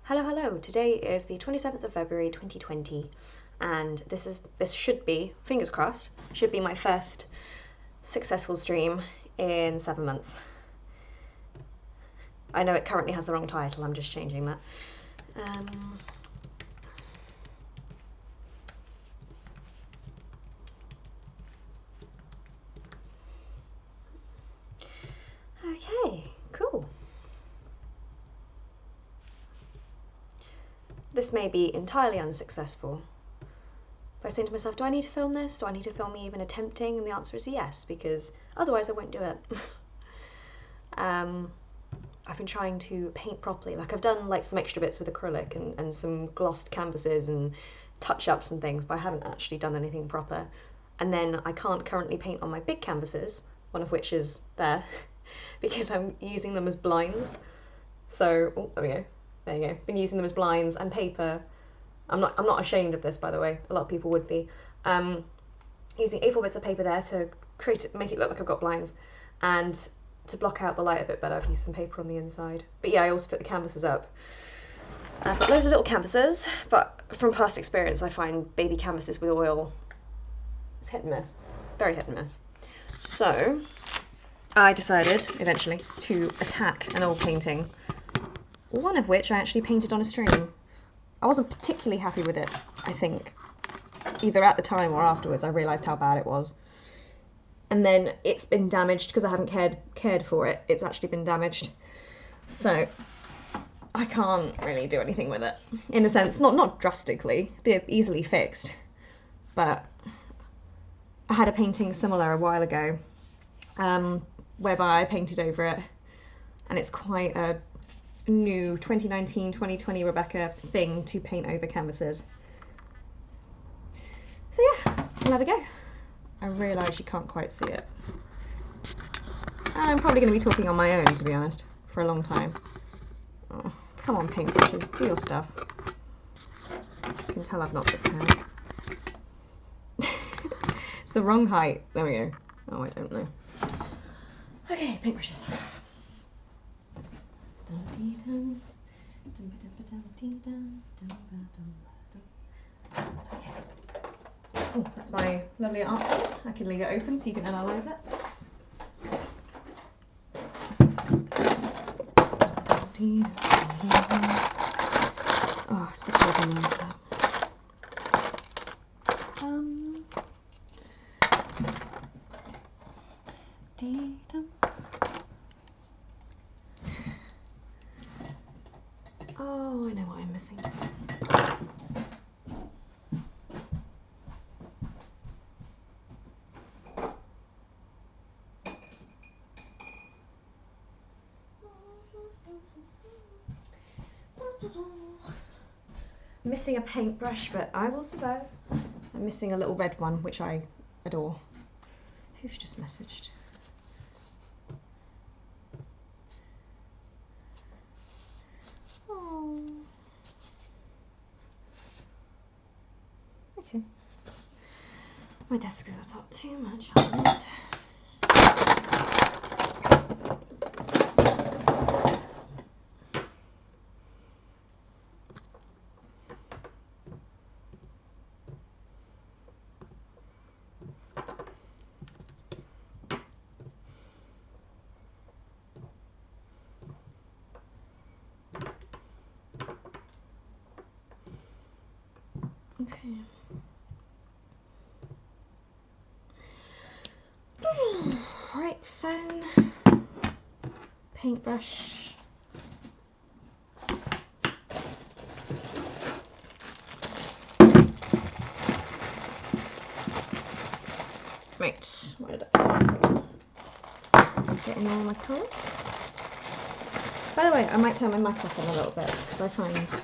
Hello. Today is the 27th of February 2020, and this should be, fingers crossed, should be my first successful stream in 7 months. I know it currently has the wrong title, I'm just changing that. Okay, cool. This may be entirely unsuccessful. By saying to myself, do I need to film this? Do I need to film me even attempting? And the answer is yes, because otherwise I won't do it. I've been trying to paint properly. Like, I've done like some extra bits with acrylic and some glossed canvases and touch-ups and things, but I haven't actually done anything proper. And then I can't currently paint on my big canvases, one of which is there, because I'm using them as blinds. So, oh, there we go. There you go. Been using them as blinds and paper. I'm not ashamed of this, by the way. A lot of people would be. Using A4 bits of paper there to make it look like I've got blinds, and to block out the light a bit better, I've used some paper on the inside. But yeah, I also put the canvases up. I've got loads of little canvases, but from past experience, I find baby canvases with oil, it's hit and miss. Very hit and miss. So I decided eventually to attack an old painting, one of which I actually painted on a stream. I wasn't particularly happy with it, I think. Either at the time or afterwards, I realised how bad it was. And then it's been damaged because I haven't cared for it. It's actually been damaged. So I can't really do anything with it. In a sense, not drastically. They're easily fixed. But I had a painting similar a while ago, whereby I painted over it. And it's quite a new 2019-2020 Rebecca thing to paint over canvases. So yeah, we'll have a go. I realise you can't quite see it. And I'm probably going to be talking on my own, to be honest, for a long time. Oh, come on, paintbrushes, do your stuff. You can tell I've not prepared. It's the wrong height. There we go. Oh, I don't know. Okay, paintbrushes. Okay. Oh, that's my lovely artboard. I can leave it open so you can analyse it. Oh, such a lovely noise that. Oh, I know what I'm missing. Missing a paintbrush, but I will survive. I'm missing a little red one, which I adore. Who's just messaged? Oh. Okay. My desk is up too much on it. Okay. Right, phone, paintbrush. Right, where did I getting all my colours? By the way, I might turn my mic off in a little bit because I find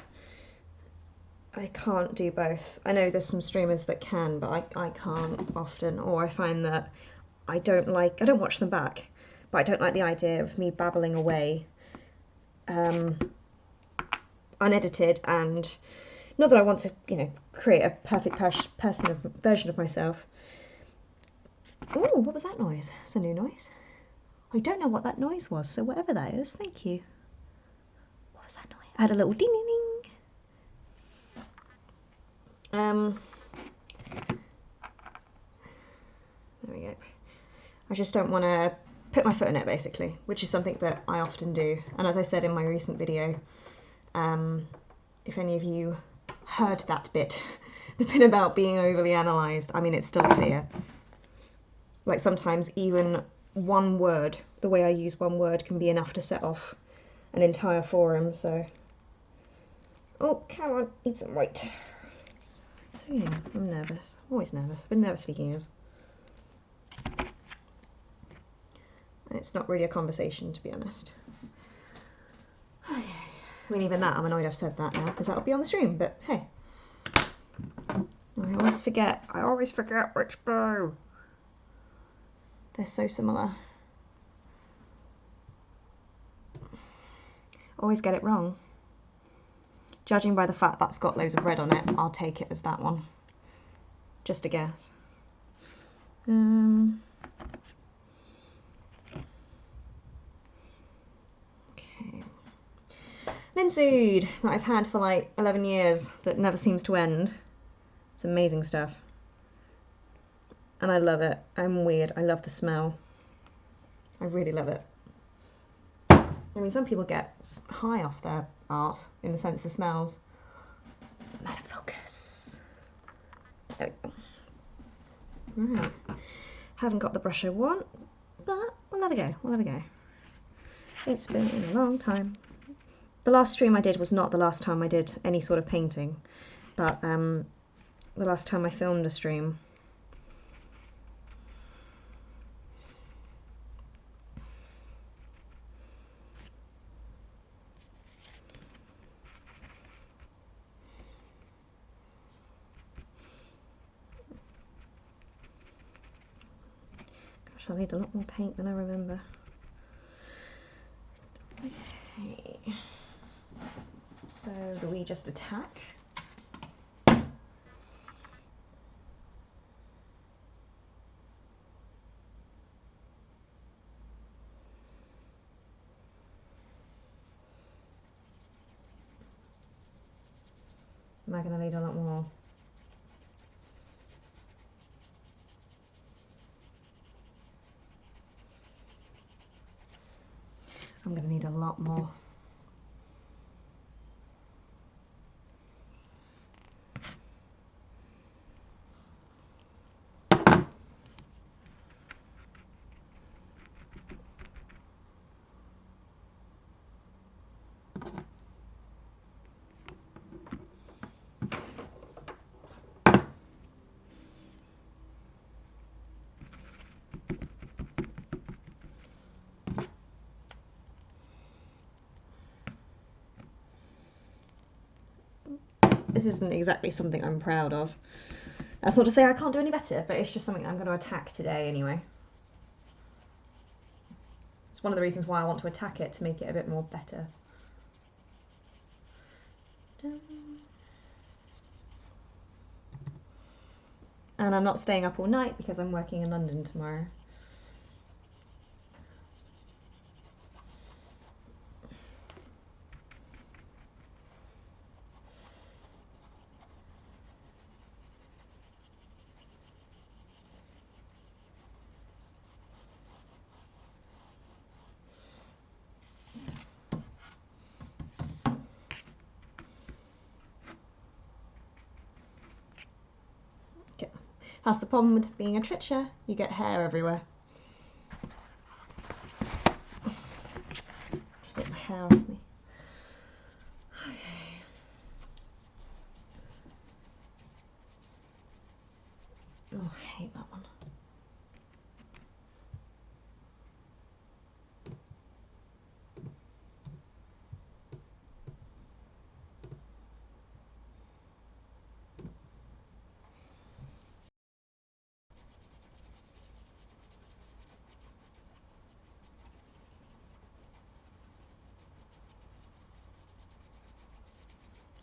I can't do both. I know there's some streamers that can, but I can't often, or I find that I don't watch them back, but I don't like the idea of me babbling away unedited, and not that I want to, create a perfect version of myself. Oh, what was that noise? It's a new noise. I don't know what that noise was, so whatever that is, thank you. What was that noise? I had a little ding ding ding. There we go. I just don't want to put my foot in it, basically, which is something that I often do. And as I said in my recent video, if any of you heard that bit, the bit about being overly analysed, I mean, it's still a fear. Like sometimes even one word, the way I use one word can be enough to set off an entire forum, so... Oh, come on, eat some white. So yeah, I'm nervous. I'm always nervous. I've been nervous for years. It's not really a conversation, to be honest. I mean, even that, I'm annoyed I've said that now, because that'll be on the stream, but hey. I always forget which bow. They're so similar. Always get it wrong. Judging by the fact that's got loads of red on it, I'll take it as that one. Just a guess. Okay. Linseed that I've had for like 11 years that never seems to end. It's amazing stuff. And I love it. I'm weird. I love the smell. I really love it. I mean, some people get high off their art in the sense the smells. I'm out of focus. There we go. Right. Haven't got the brush I want, but we'll have a go. We'll have a go. It's been a long time. The last stream I did was not the last time I did any sort of painting, but the last time I filmed a stream. Gosh, I'll need a lot more paint than I remember. Okay. So do we just attack? Am I going to need a lot more? I'm going to need a lot more. This isn't exactly something I'm proud of. That's not to say I can't do any better, but it's just something I'm going to attack today anyway. It's one of the reasons why I want to attack it, to make it a bit more better. And I'm not staying up all night because I'm working in London tomorrow. Okay. That's the problem with being a tricher. You get hair everywhere. Get the hair off me. Okay. Oh, I hate that one.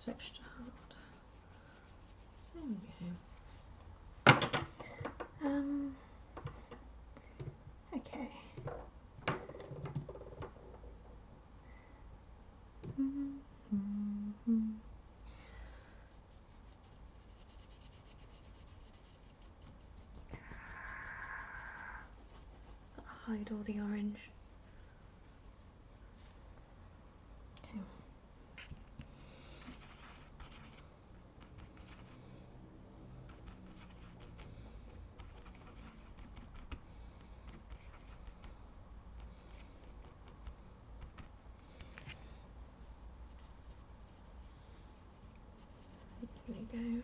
It's extra hard. There we go. Okay. hide all the orange. Okay. There you go.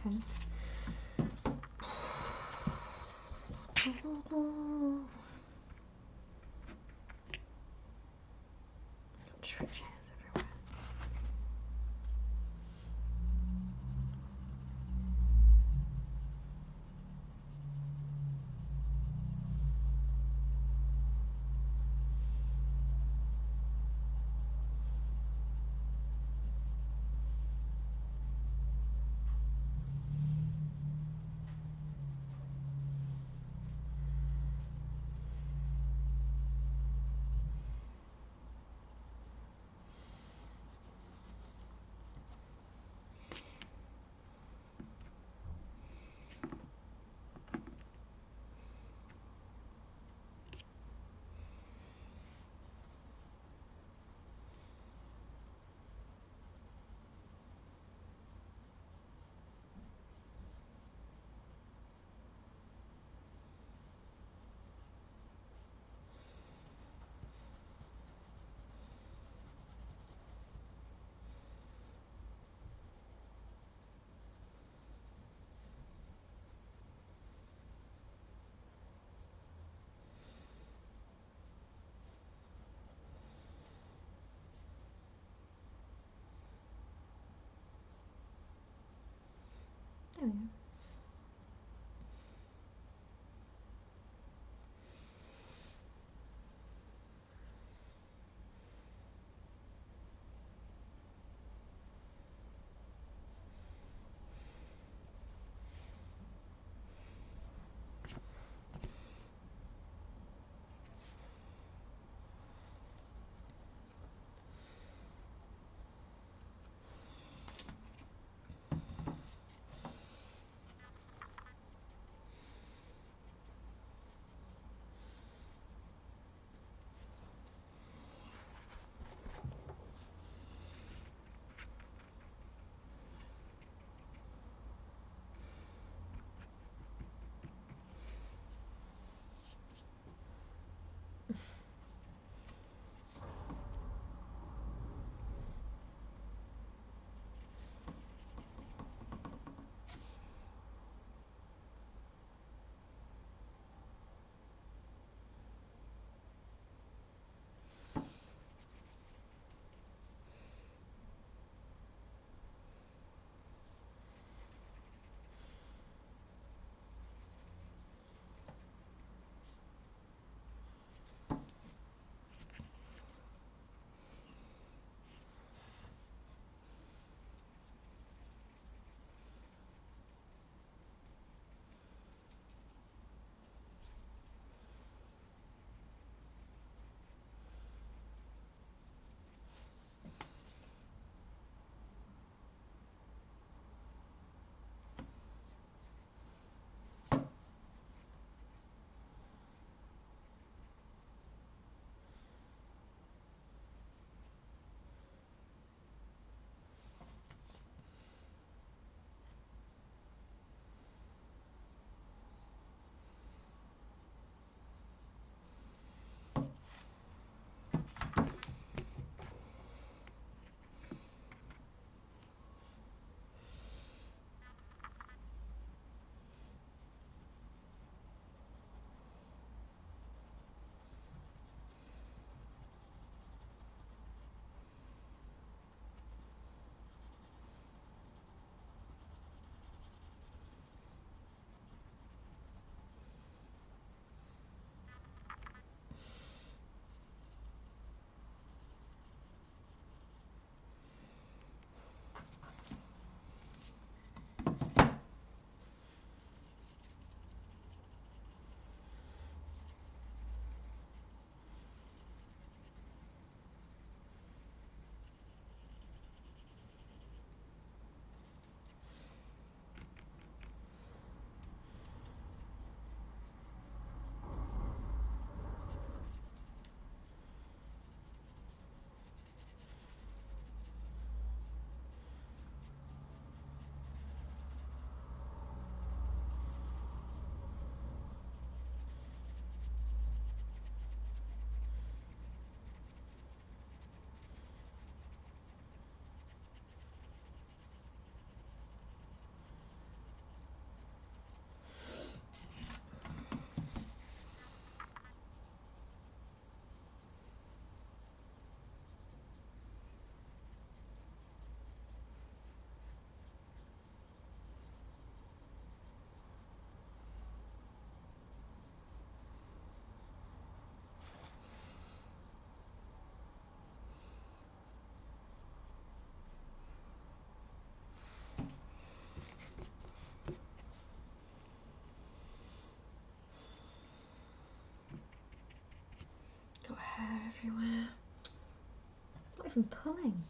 Okay. Trick hairs everywhere. everywhere. Not even pulling.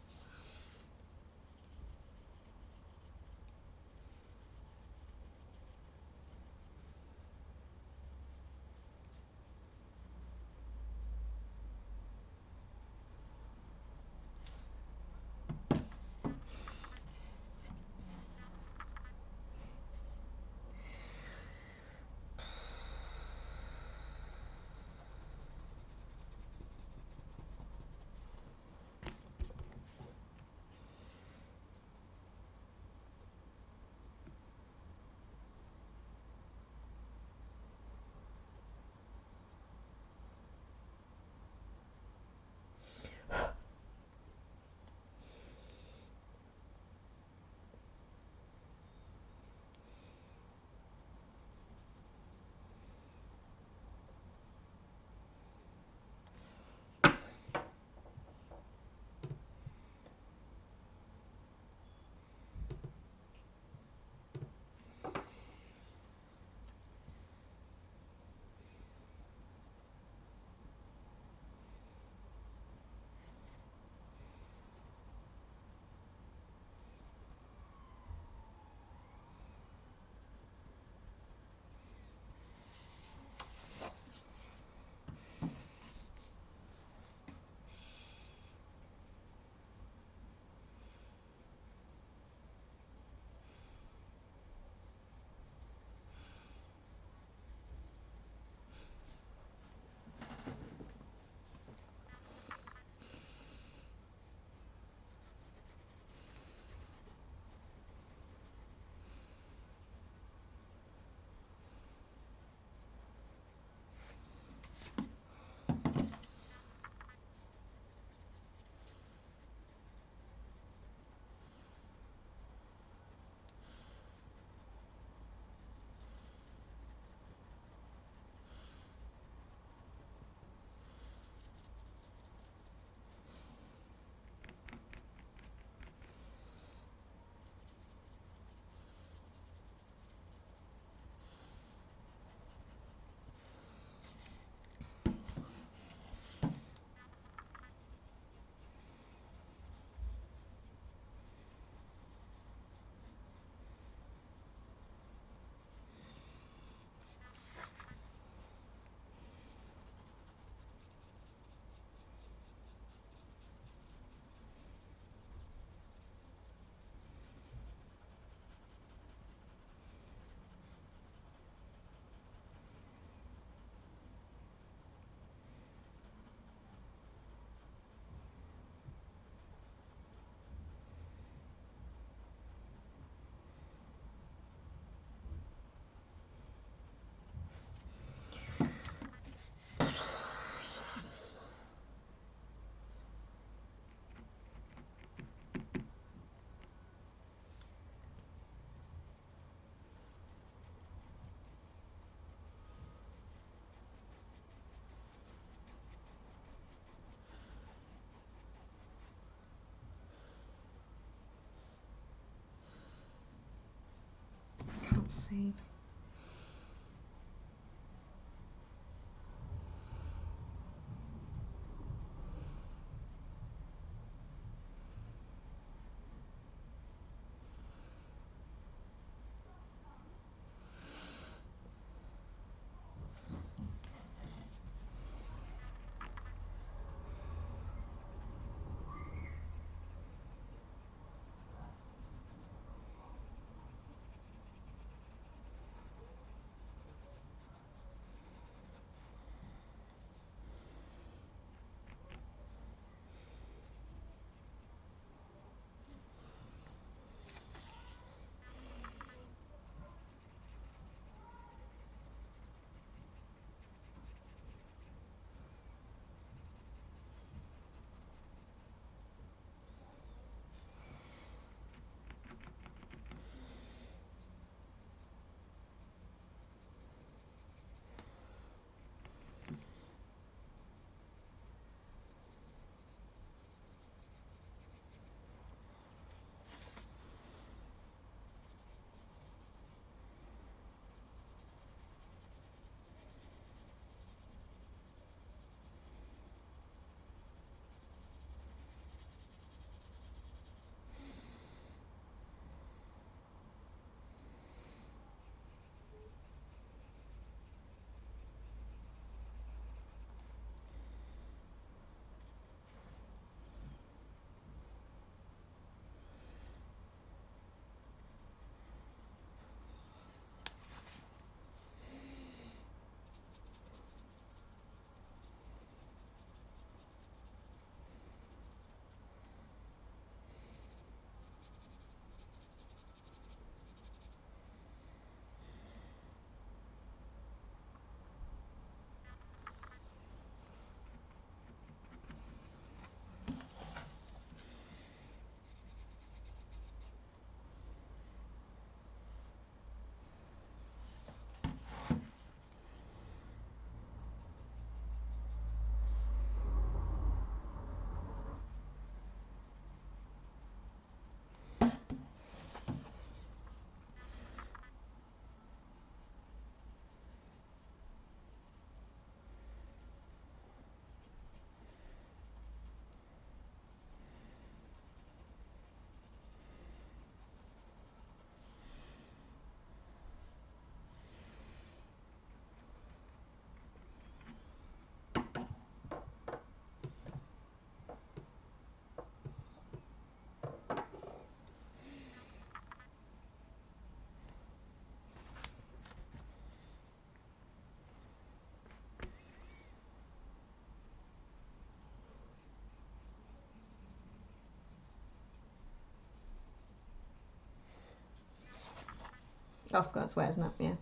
Can't see. Oh, I forgot it's wet, isn't it? Yeah.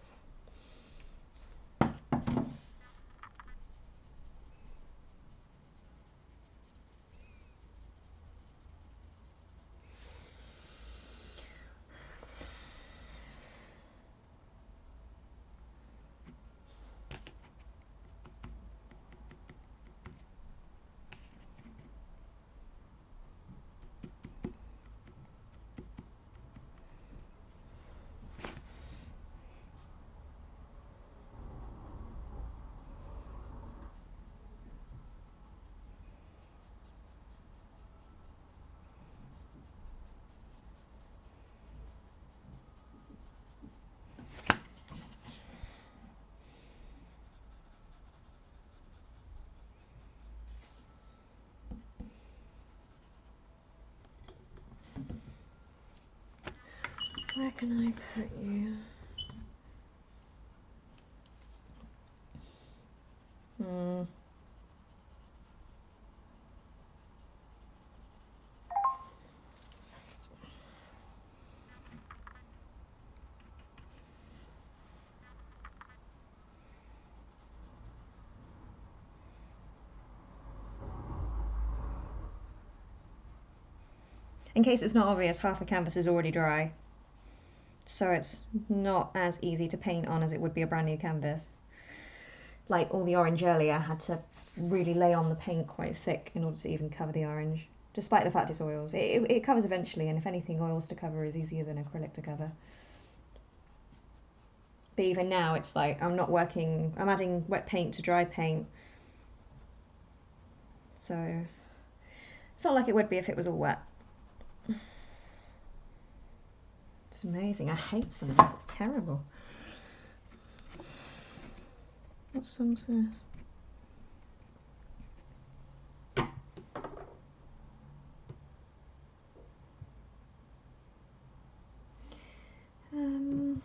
Where can I put you? Hmm. In case it's not obvious, half the canvas is already dry, so it's not as easy to paint on as it would be a brand new canvas. Like all the orange earlier, I had to really lay on the paint quite thick in order to even cover the orange, despite the fact it's oils. It covers eventually, and if anything, oils to cover is easier than acrylic to cover. But even now, it's like I'm adding wet paint to dry paint, so it's not like it would be if it was all wet. It's amazing. I hate some of this. It's terrible. What song's this? Um,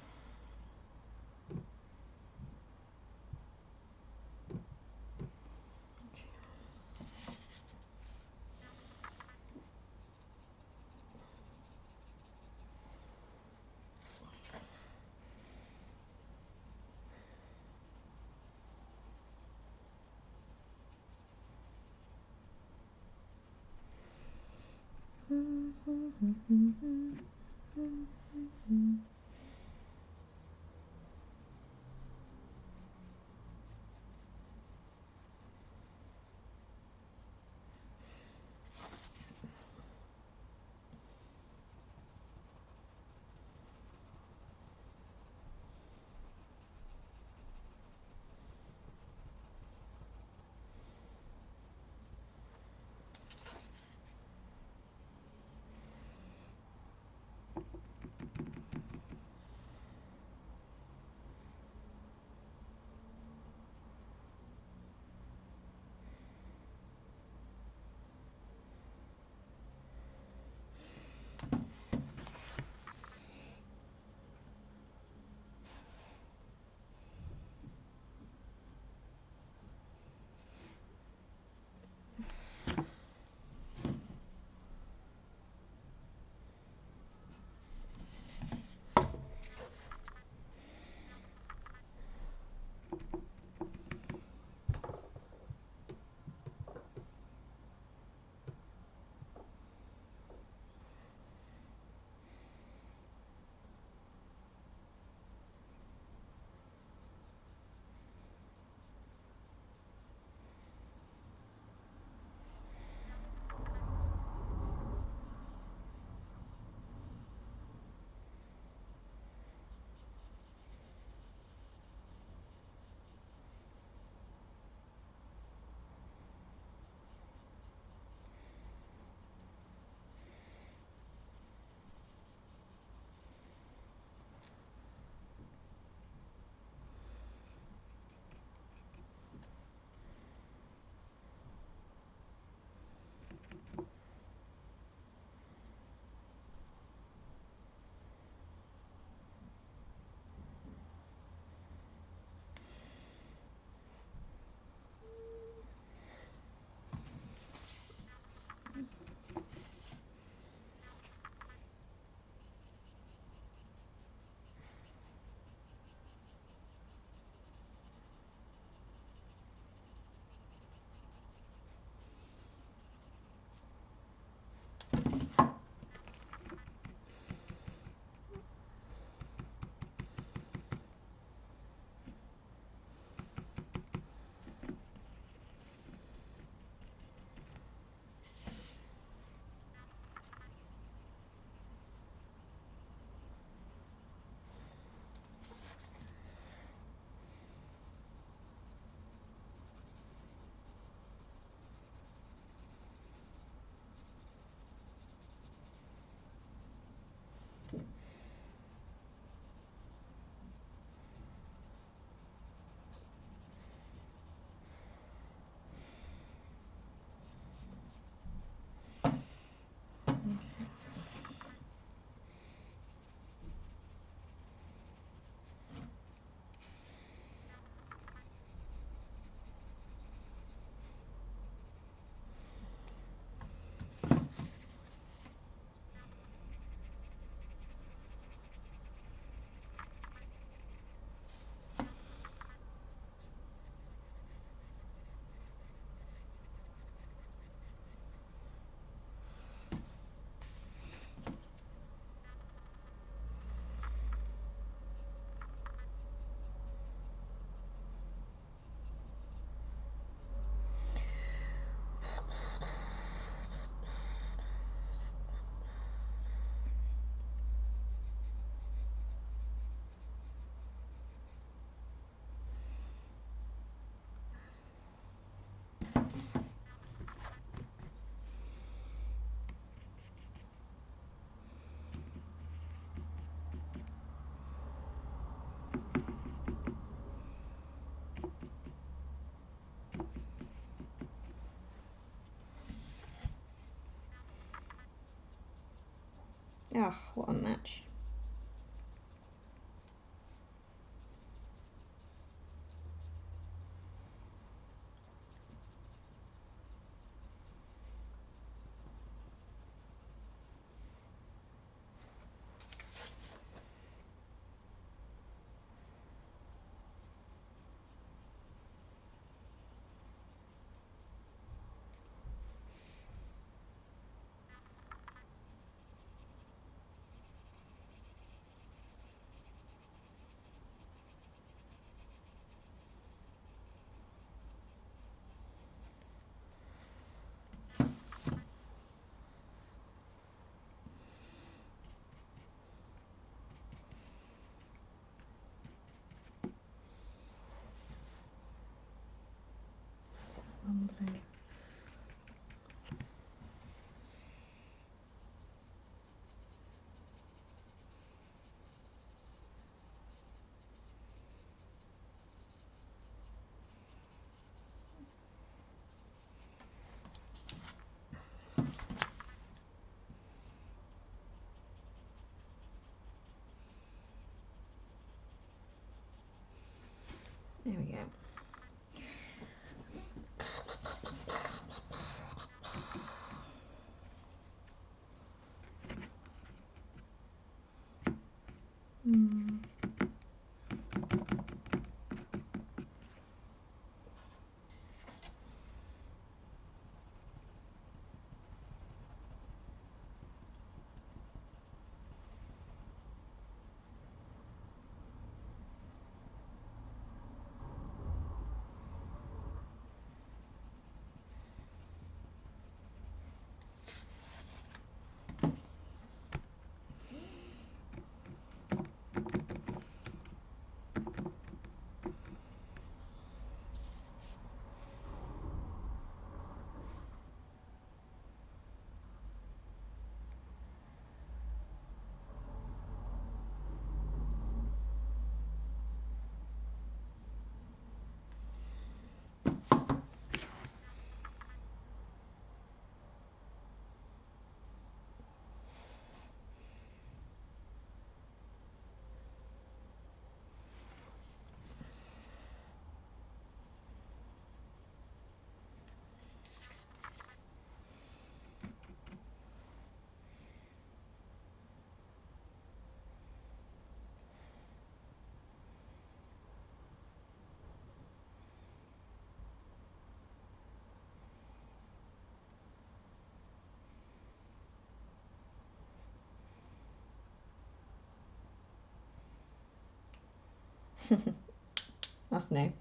Ah, what a match. One blue. There we go. Mm. That's new.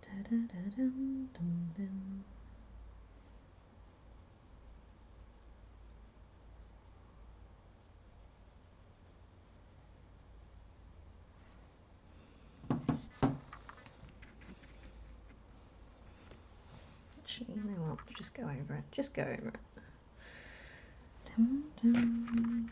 Da-da-da-dum-dum-dum. Actually, you know what? Just go over it. Just go over it. Dum, dum.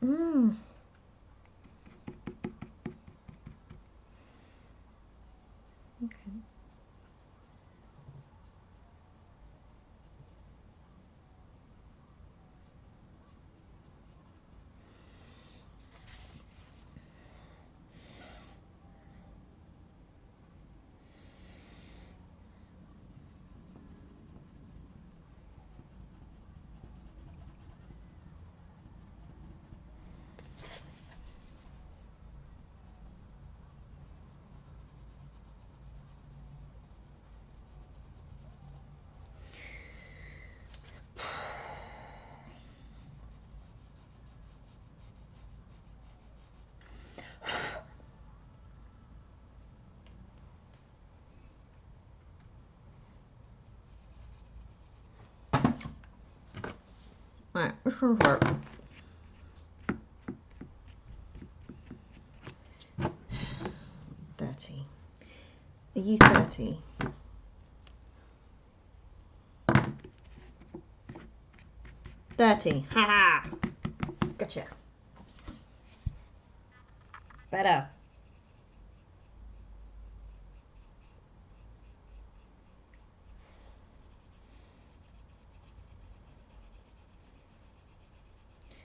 Mm. Okay. Right, this should work. Are you 30? Haha! Gotcha. Better.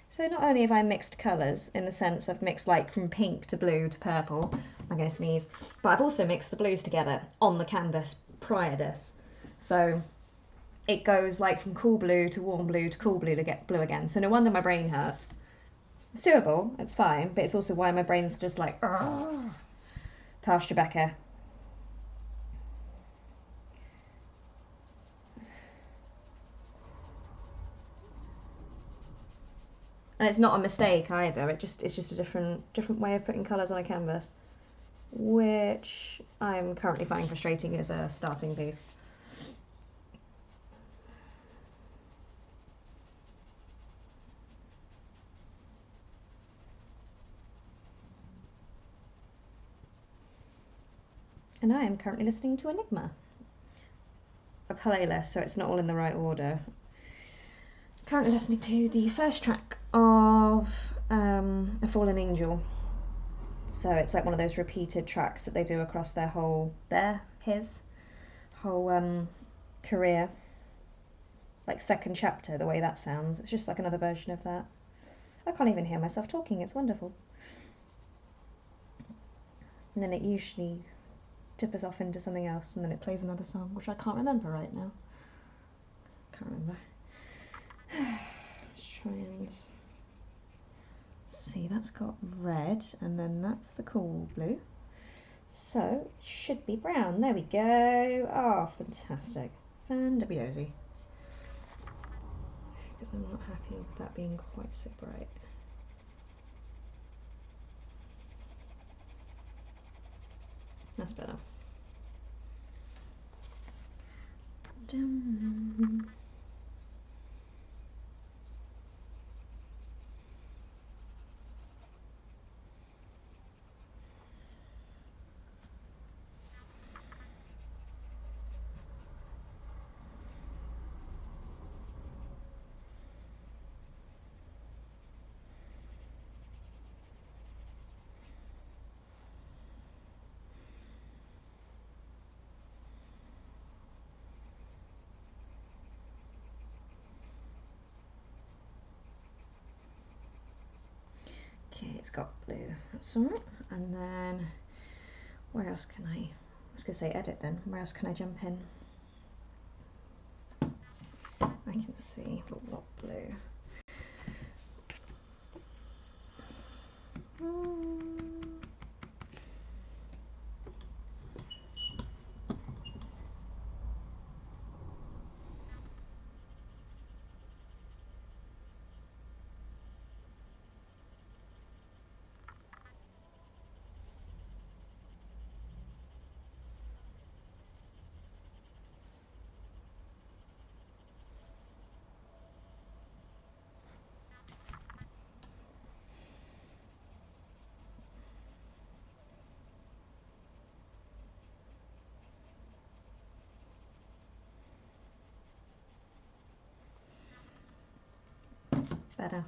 So not only have I mixed colours, in the sense I've mixed like from pink to blue to purple, I'm going to sneeze, but I've also mixed the blues together on the canvas prior to this. So it goes like from cool blue to warm blue to cool blue to get blue again. So no wonder my brain hurts. It's doable, it's fine, but it's also why my brain's just like, past Rebecca. And it's not a mistake either. It's just a different way of putting colours on a canvas, which I'm currently finding frustrating as a starting piece. And I am currently listening to Enigma, a playlist, so it's not all in the right order. Currently listening to the first track of A Fallen Angel. So it's like one of those repeated tracks that they do across his whole career. Like second chapter, the way that sounds. It's just like another version of that. I can't even hear myself talking, it's wonderful. And then it usually dippers off into something else, and then it plays another song, which I can't remember right now. Can't remember. Let's try and see, that's got red, and then that's the cool blue. So it should be brown. There we go. Oh, fantastic. Fandabiosi. Because I'm not happy with that being quite so bright. That's better. Okay, it's got blue. That's alright. And then where else can I was going to say edit then. Where else can I jump in? I can see, but what blue? Better.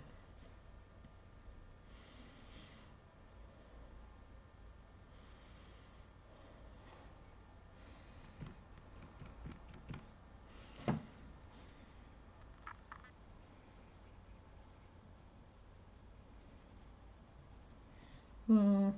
Hmm.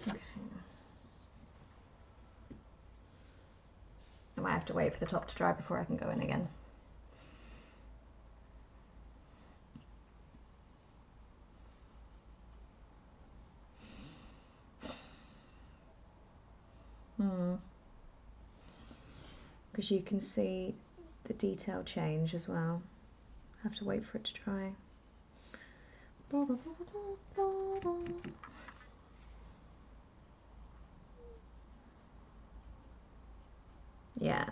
Okay. I might have to wait for the top to dry before I can go in again. Because you can see the detail change as well. I have to wait for it to dry. Yeah.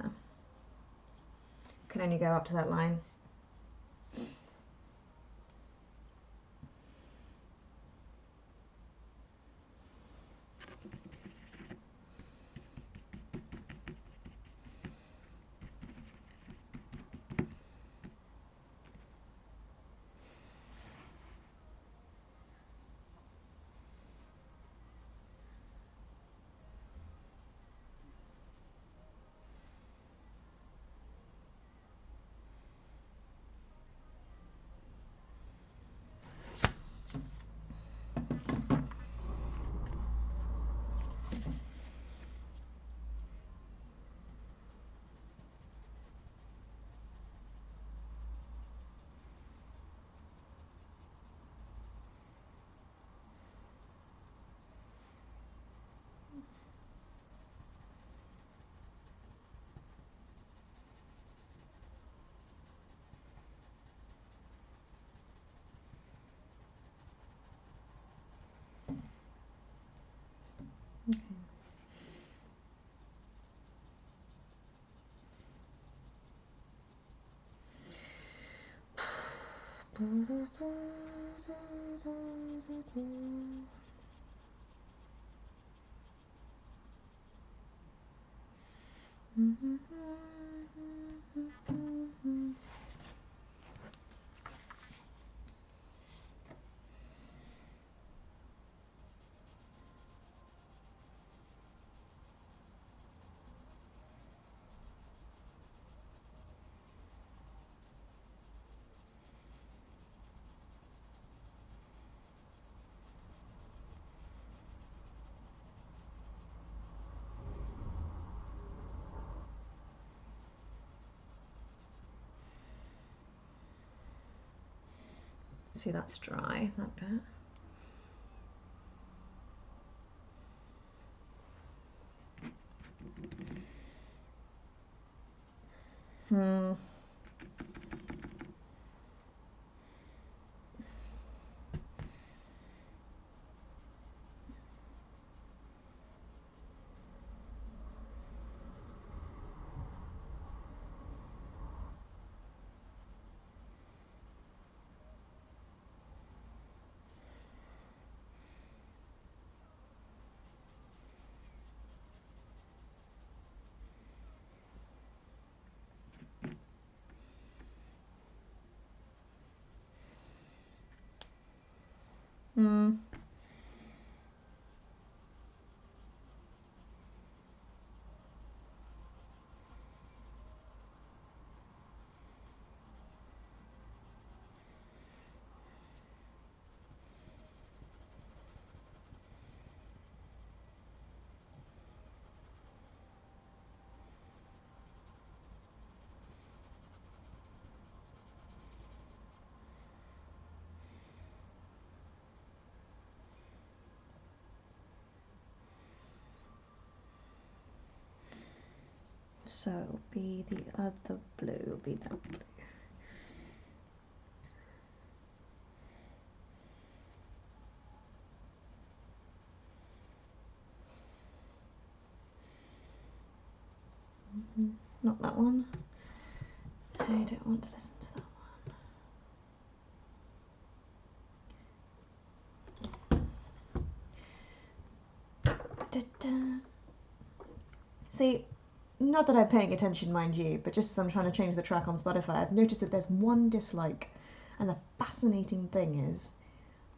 Can only go up to that line. Okay. See, that's dry, that bit. Hmm. Hmm. So it'll be the other blue, it'll be that blue. Not that one. I don't want to listen to that one. Da-da. See, not that I'm paying attention, mind you, but just as I'm trying to change the track on Spotify, I've noticed that there's one dislike. And the fascinating thing is,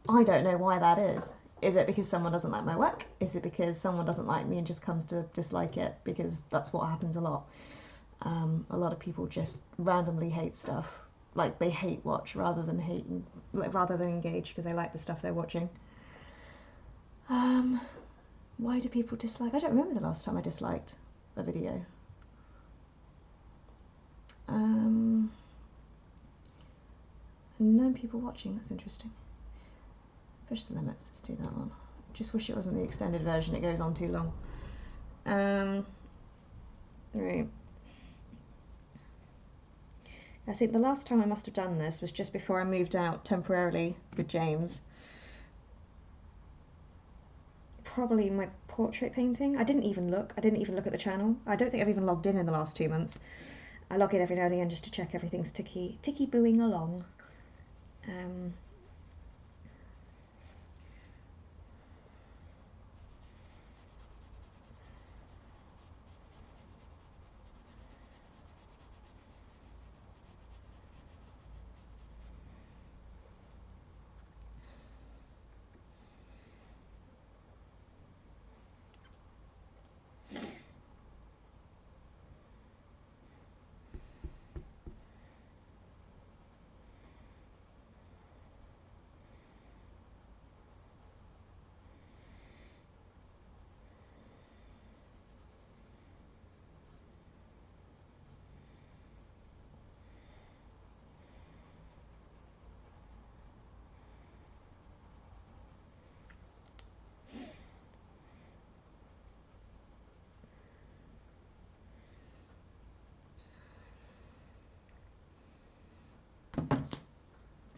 I don't know why that is. Is it because someone doesn't like my work? Is it because someone doesn't like me and just comes to dislike it? Because that's what happens a lot. A lot of people just randomly hate stuff. Like they hate watch rather than engage because they like the stuff they're watching. Why do people dislike? I don't remember the last time I disliked a video. No people watching, that's interesting. Push the limits, let's do that one. Just wish it wasn't the extended version, it goes on too long. Right. I think the last time I must have done this was just before I moved out temporarily with James. Probably my portrait painting. I didn't even look at the channel. I don't think I've even logged in the last 2 months. I log in every now and again just to check everything's ticky booing along.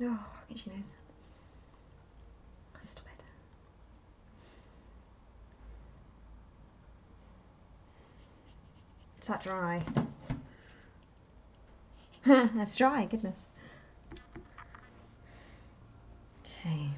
Oh, itchy nose. Stop it. Is that dry? That's dry, goodness. Okay.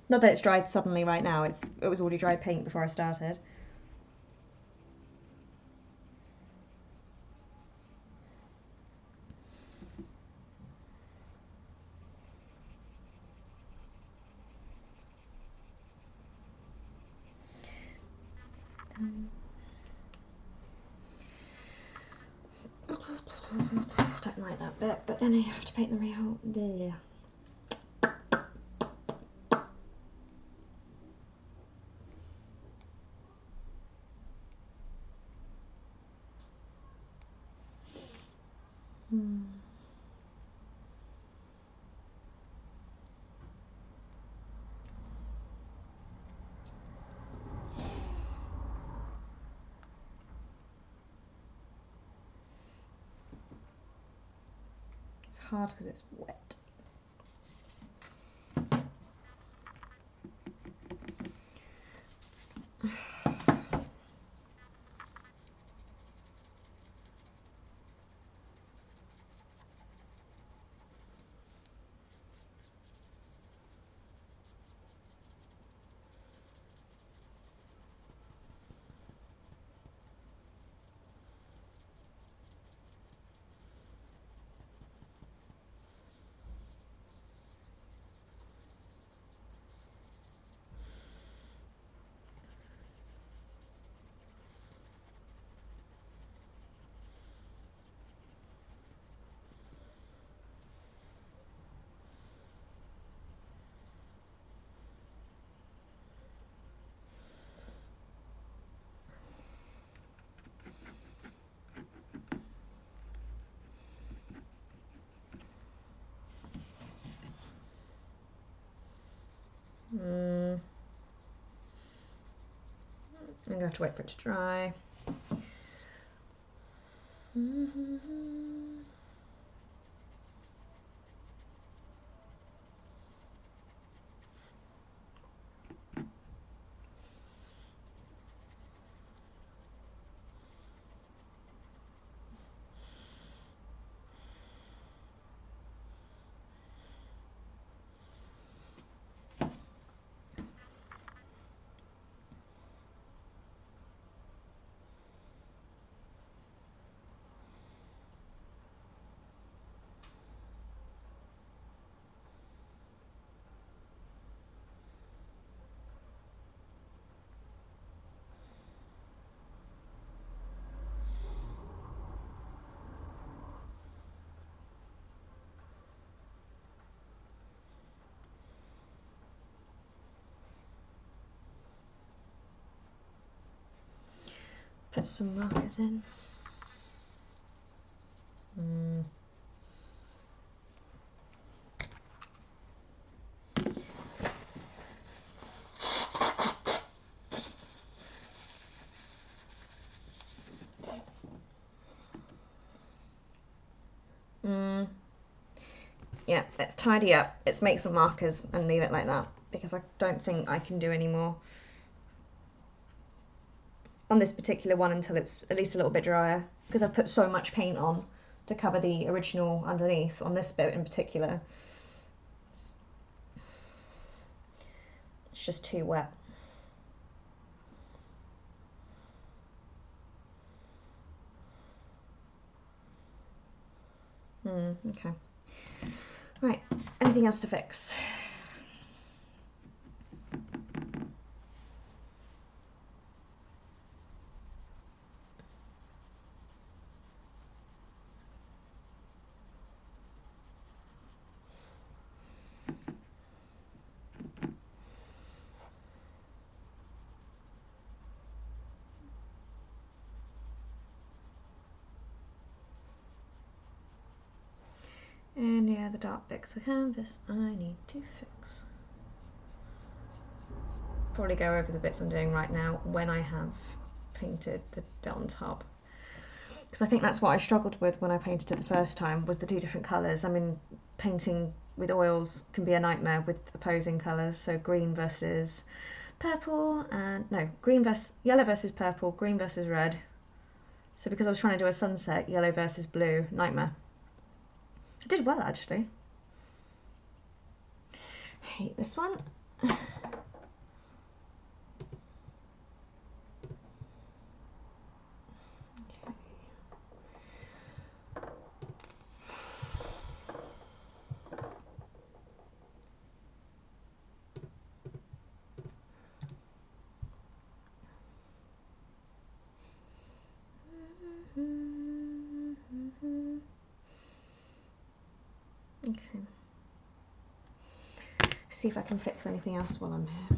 Not that it's dried suddenly right now, it was already dried paint before I started. Don't like that bit, but then I have to paint the real. There. It's hard because it's wet. I'm gonna have to wait for it to dry. Put some markers in. Yeah, let's tidy up. Let's make some markers and leave it like that, because I don't think I can do any more on this particular one until it's at least a little bit drier, because I've put so much paint on to cover the original underneath on this bit in particular. It's just too wet. Okay. Right, anything else to fix? Any other dark bits of canvas I need to fix? Probably go over the bits I'm doing right now when I have painted the bit on top, because I think that's what I struggled with when I painted it the first time, was the two different colours. I mean, painting with oils can be a nightmare with opposing colours, so green versus purple, and no, yellow versus purple, green versus red. So because I was trying to do a sunset, yellow versus blue, nightmare. I did well actually. I hate this one. Okay. See if I can fix anything else while I'm here.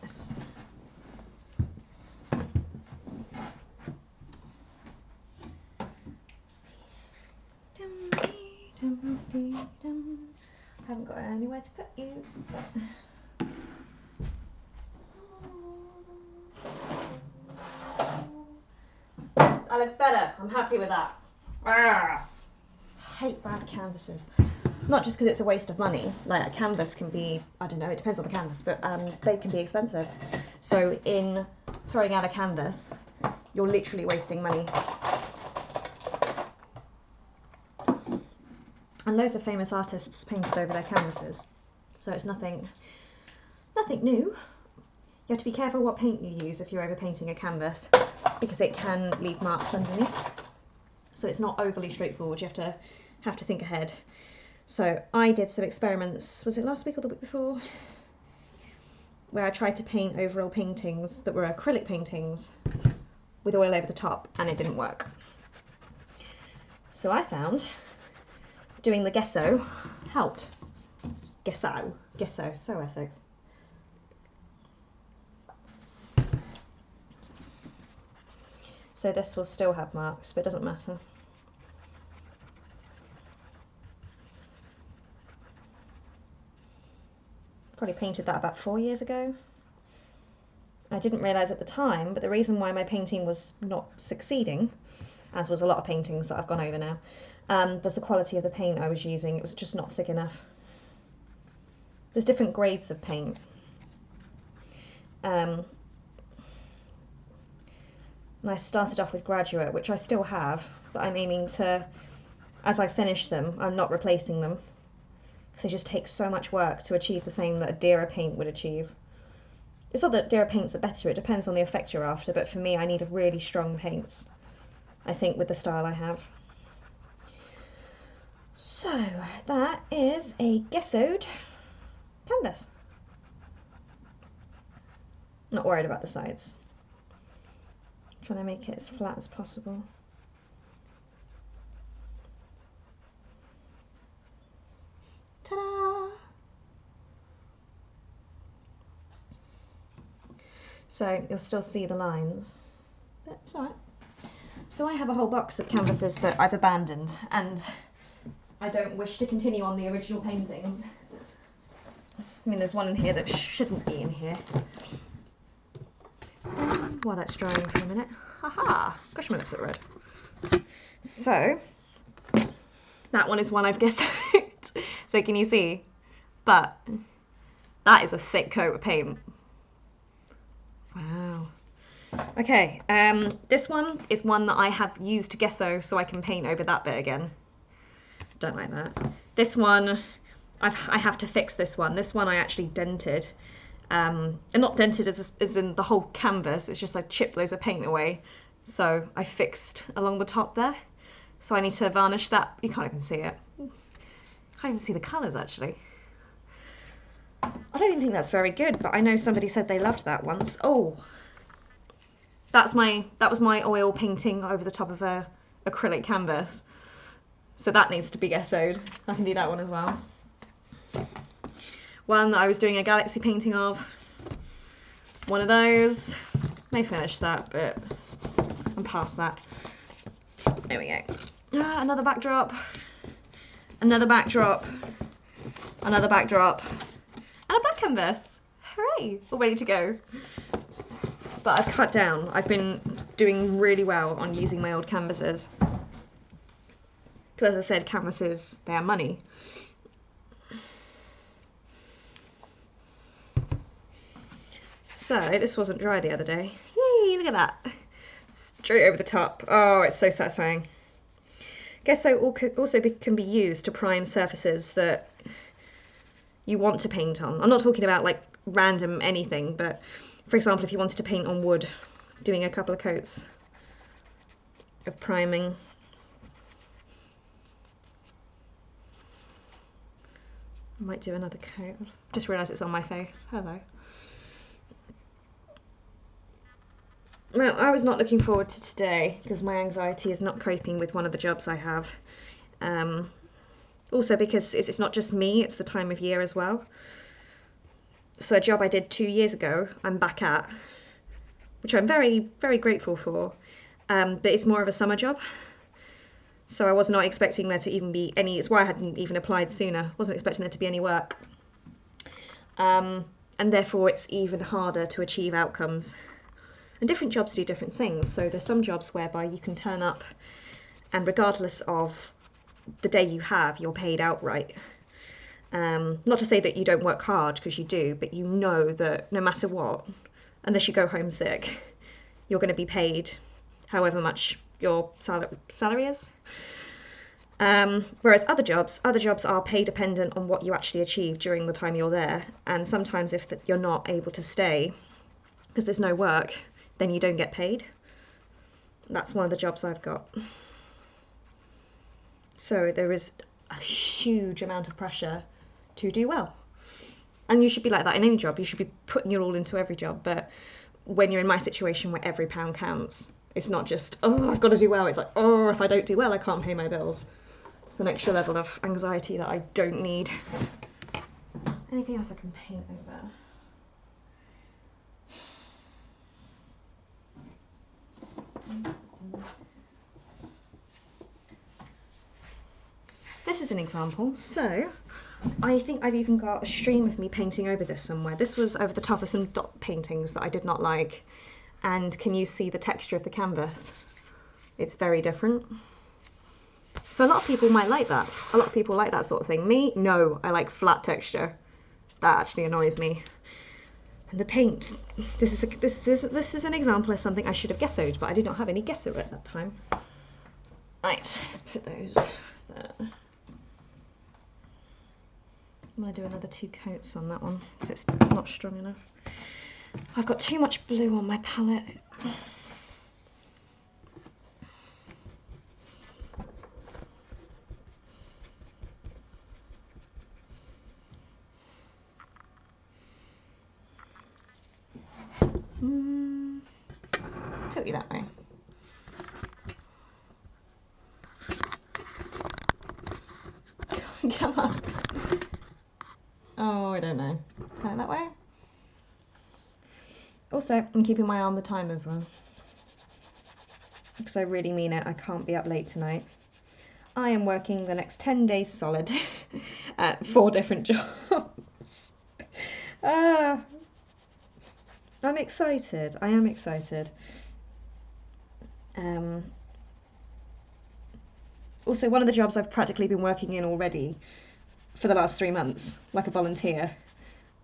Yes. I haven't got anywhere to put you. That looks better. I'm happy with that. I hate bad canvases. Not just because it's a waste of money. Like, a canvas can be, I don't know, it depends on the canvas, but they can be expensive. So in throwing out a canvas, you're literally wasting money. And loads of famous artists painted over their canvases, so it's nothing new. You have to be careful what paint you use if you're overpainting a canvas, because it can leave marks underneath. So it's not overly straightforward. You have to think ahead. So I did some experiments. Was it last week or the week before? where I tried to paint over oil paintings that were acrylic paintings with oil over the top, and it didn't work. So I found doing the gesso helped. Gesso, so Essex. So this will still have marks, but it doesn't matter. Probably painted that about 4 years ago. I didn't realise at the time, but the reason why my painting was not succeeding, as was a lot of paintings that I've gone over now, was the quality of the paint I was using. It was just not thick enough. There's different grades of paint. And I started off with graduate, which I still have, but I'm aiming to, as I finish them, I'm not replacing them. They just take so much work to achieve the same that a dearer paint would achieve. It's not that dearer paints are better, it depends on the effect you're after, but for me I need a really strong paints, I think, with the style I have. So that is a gessoed canvas. Not worried about the sides. Trying to make it as flat as possible. Ta-da! So you'll still see the lines, but it's alright. So I have a whole box of canvases that I've abandoned, and I don't wish to continue on the original paintings. I mean, there's one in here that shouldn't be in here. While that's drying for a minute. Haha! Gosh, my lips are red. So, that one is one I've guessed out. So can you see? But that is a thick coat of paint. Wow. Okay, this one is one that I have used to gesso so I can paint over that bit again. Don't like that. This one, I have to fix this one. This one I actually dented. And not dented as in the whole canvas, it's just I chipped loads of paint away. So I fixed along the top there. So I need to varnish that. You can't even see it. Can't even see the colours actually. I don't even think that's very good, but I know somebody said they loved that once. Oh, that was my oil painting over the top of a acrylic canvas. So that needs to be gessoed. I can do that one as well. One that I was doing a galaxy painting of. One of those. May finish that, but I'm past that. There we go. Another backdrop. Another backdrop. Another backdrop. And a black canvas. Hooray! All ready to go. But I've cut down. I've been doing really well on using my old canvases. Because as I said, canvases, they are money. So, this wasn't dry the other day. Yay, look at that. Straight over the top. Oh, it's so satisfying. Gesso also can be used to prime surfaces that you want to paint on. I'm not talking about like random anything, but for example, if you wanted to paint on wood, doing a couple of coats of priming. I might do another coat. Just realised it's on my face. Hello. Well, I was not looking forward to today because my anxiety is not coping with one of the jobs I have. Also because it's not just me, it's the time of year as well. So a job I did 2 years ago, I'm back at, which I'm very, very grateful for. But it's more of a summer job. So I was not expecting there to even be any, it's why I hadn't even applied sooner. Wasn't expecting there to be any work. And therefore it's even harder to achieve outcomes. And different jobs do different things. So there's some jobs whereby you can turn up and regardless of the day you have, you're paid outright. Not to say that you don't work hard, because you do, but you know that no matter what, unless you go home sick, you're going to be paid however much your salary is. Whereas other jobs are pay dependent on what you actually achieve during the time you're there. And sometimes if you're not able to stay because there's no work, then you don't get paid. That's one of the jobs I've got. So there is a huge amount of pressure to do well. And you should be like that in any job. You should be putting your all into every job. But when you're in my situation where every pound counts, it's not just, oh, I've got to do well. It's like, oh, if I don't do well, I can't pay my bills. It's an extra level of anxiety that I don't need. Anything else I can paint over? This is an example. So I think I've even got a stream of me painting over this somewhere. This was over the top of some dot paintings that I did not like. And can you see the texture of the canvas? It's very different. So a lot of people might like that. A lot of people like that sort of thing. Me, no, I like flat texture. That actually annoys me. And the paint, this is an example of something I should have gessoed, but I did not have any gesso at that time. Right, let's put those there. I'm going to do another 2 coats on that one because it's not strong enough. I've got too much blue on my palette. Tilt you that way. Come on. Oh, I don't know. Turn it that way. Also, I'm keeping my eye on the time as well. Because I really mean it, I can't be up late tonight. I am working the next 10 days solid at 4 different jobs. I'm excited. I am excited. Also, one of the jobs I've practically been working in already for the last 3 months, like a volunteer,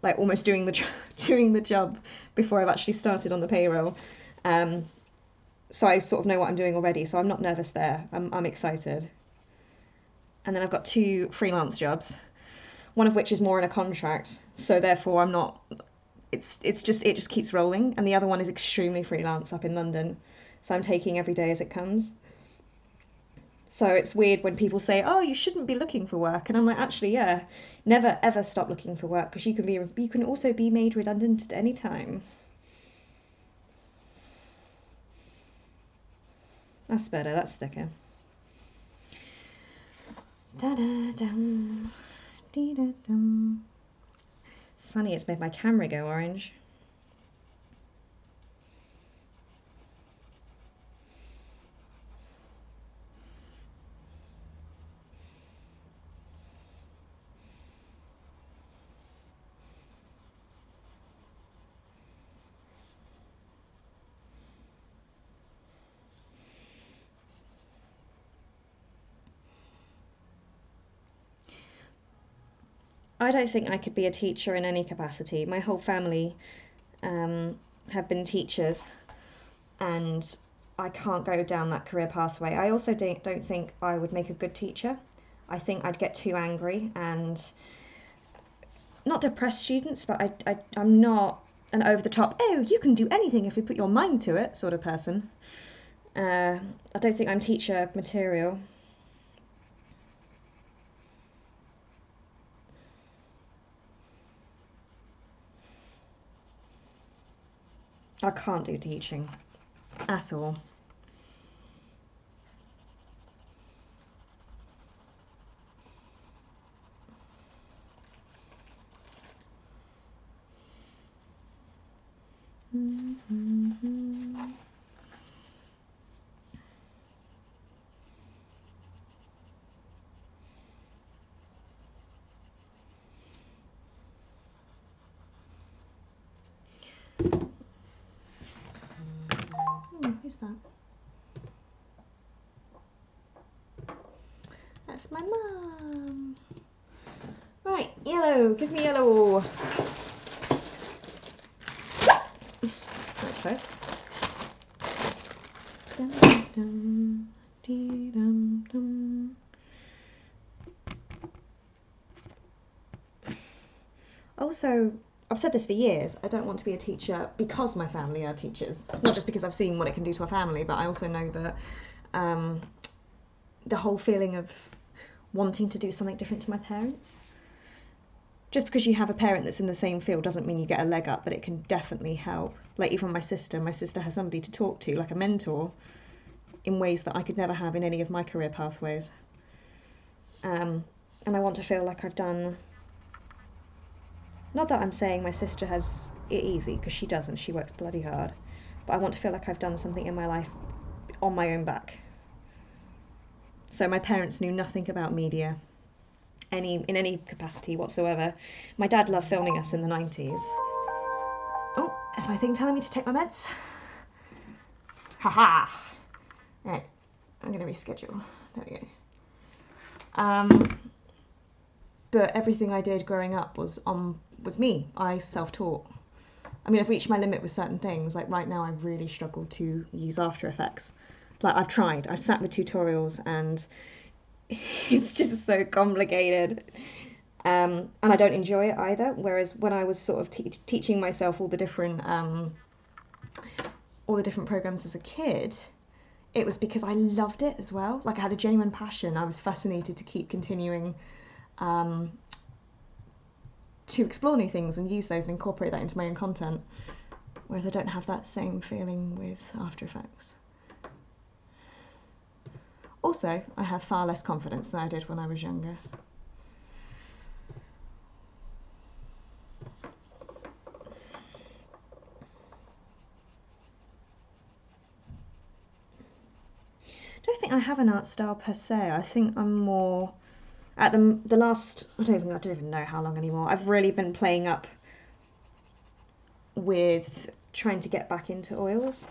like almost doing the job before I've actually started on the payroll. So I sort of know what I'm doing already, so I'm not nervous there. I'm excited. And then I've got 2 freelance jobs, one of which is more in a contract, so therefore I'm not. It just keeps rolling, and the other one is extremely freelance up in London, so I'm taking every day as it comes. So it's weird when people say, "Oh, you shouldn't be looking for work," and I'm like, actually, yeah, never ever stop looking for work because you can also be made redundant at any time. That's better. That's thicker. Da da dum, dee da dum. It's funny. It's made my camera go orange. I don't think I could be a teacher in any capacity. My whole family have been teachers, and I can't go down that career pathway. I also don't think I would make a good teacher. I think I'd get too angry and not depress students, but I'm not an over the top, oh, you can do anything if you put your mind to it sort of person. I don't think I'm teacher material. I can't do teaching at all. Who's that? That's my mum. Right, yellow. Give me yellow. That's close. Dum, dum, dee, dum, dum. Also, I've said this for years, I don't want to be a teacher because my family are teachers. Not just because I've seen what it can do to a family, but I also know that the whole feeling of wanting to do something different to my parents. just because you have a parent that's in the same field doesn't mean you get a leg up, but it can definitely help. Like even my sister has somebody to talk to, like a mentor, in ways that I could never have in any of my career pathways. And I want to feel like I've done, not that I'm saying my sister has it easy, because she doesn't, she works bloody hard, but I want to feel like I've done something in my life on my own back. So my parents knew nothing about media, in any capacity whatsoever. My dad loved filming us in the 90s. Oh, is my thing telling me to take my meds? Haha! Right, I'm going to reschedule. There we go. But everything I did growing up was me. I self-taught. I mean, I've reached my limit with certain things. Like right now, I've really struggled to use After Effects. Like I've tried. I've sat with tutorials and it's just so complicated. And I don't enjoy it either. Whereas when I was sort of teaching myself all the different programs as a kid, it was because I loved it as well. Like I had a genuine passion. I was fascinated to keep continuing to explore new things and use those and incorporate that into my own content. Whereas I don't have that same feeling with After Effects. Also, I have far less confidence than I did when I was younger. I don't think I have an art style per se. I think I'm more at the last. I don't even know how long anymore. I've really been playing up with trying to get back into oils.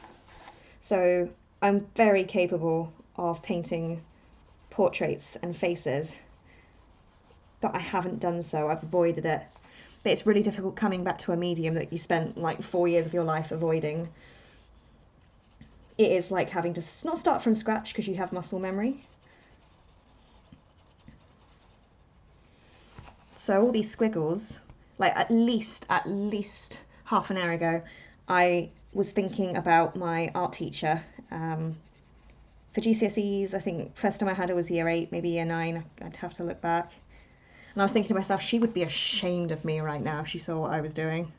So I'm very capable of painting portraits and faces, but I haven't done so. I've avoided it. But it's really difficult coming back to a medium that you spent like 4 years of your life avoiding. It is like having to not start from scratch because you have muscle memory. So all these squiggles, like at least half an hour ago, I was thinking about my art teacher. For GCSEs, I think first time I had her was year 8, maybe year 9. I'd have to look back. And I was thinking to myself, she would be ashamed of me right now if she saw what I was doing.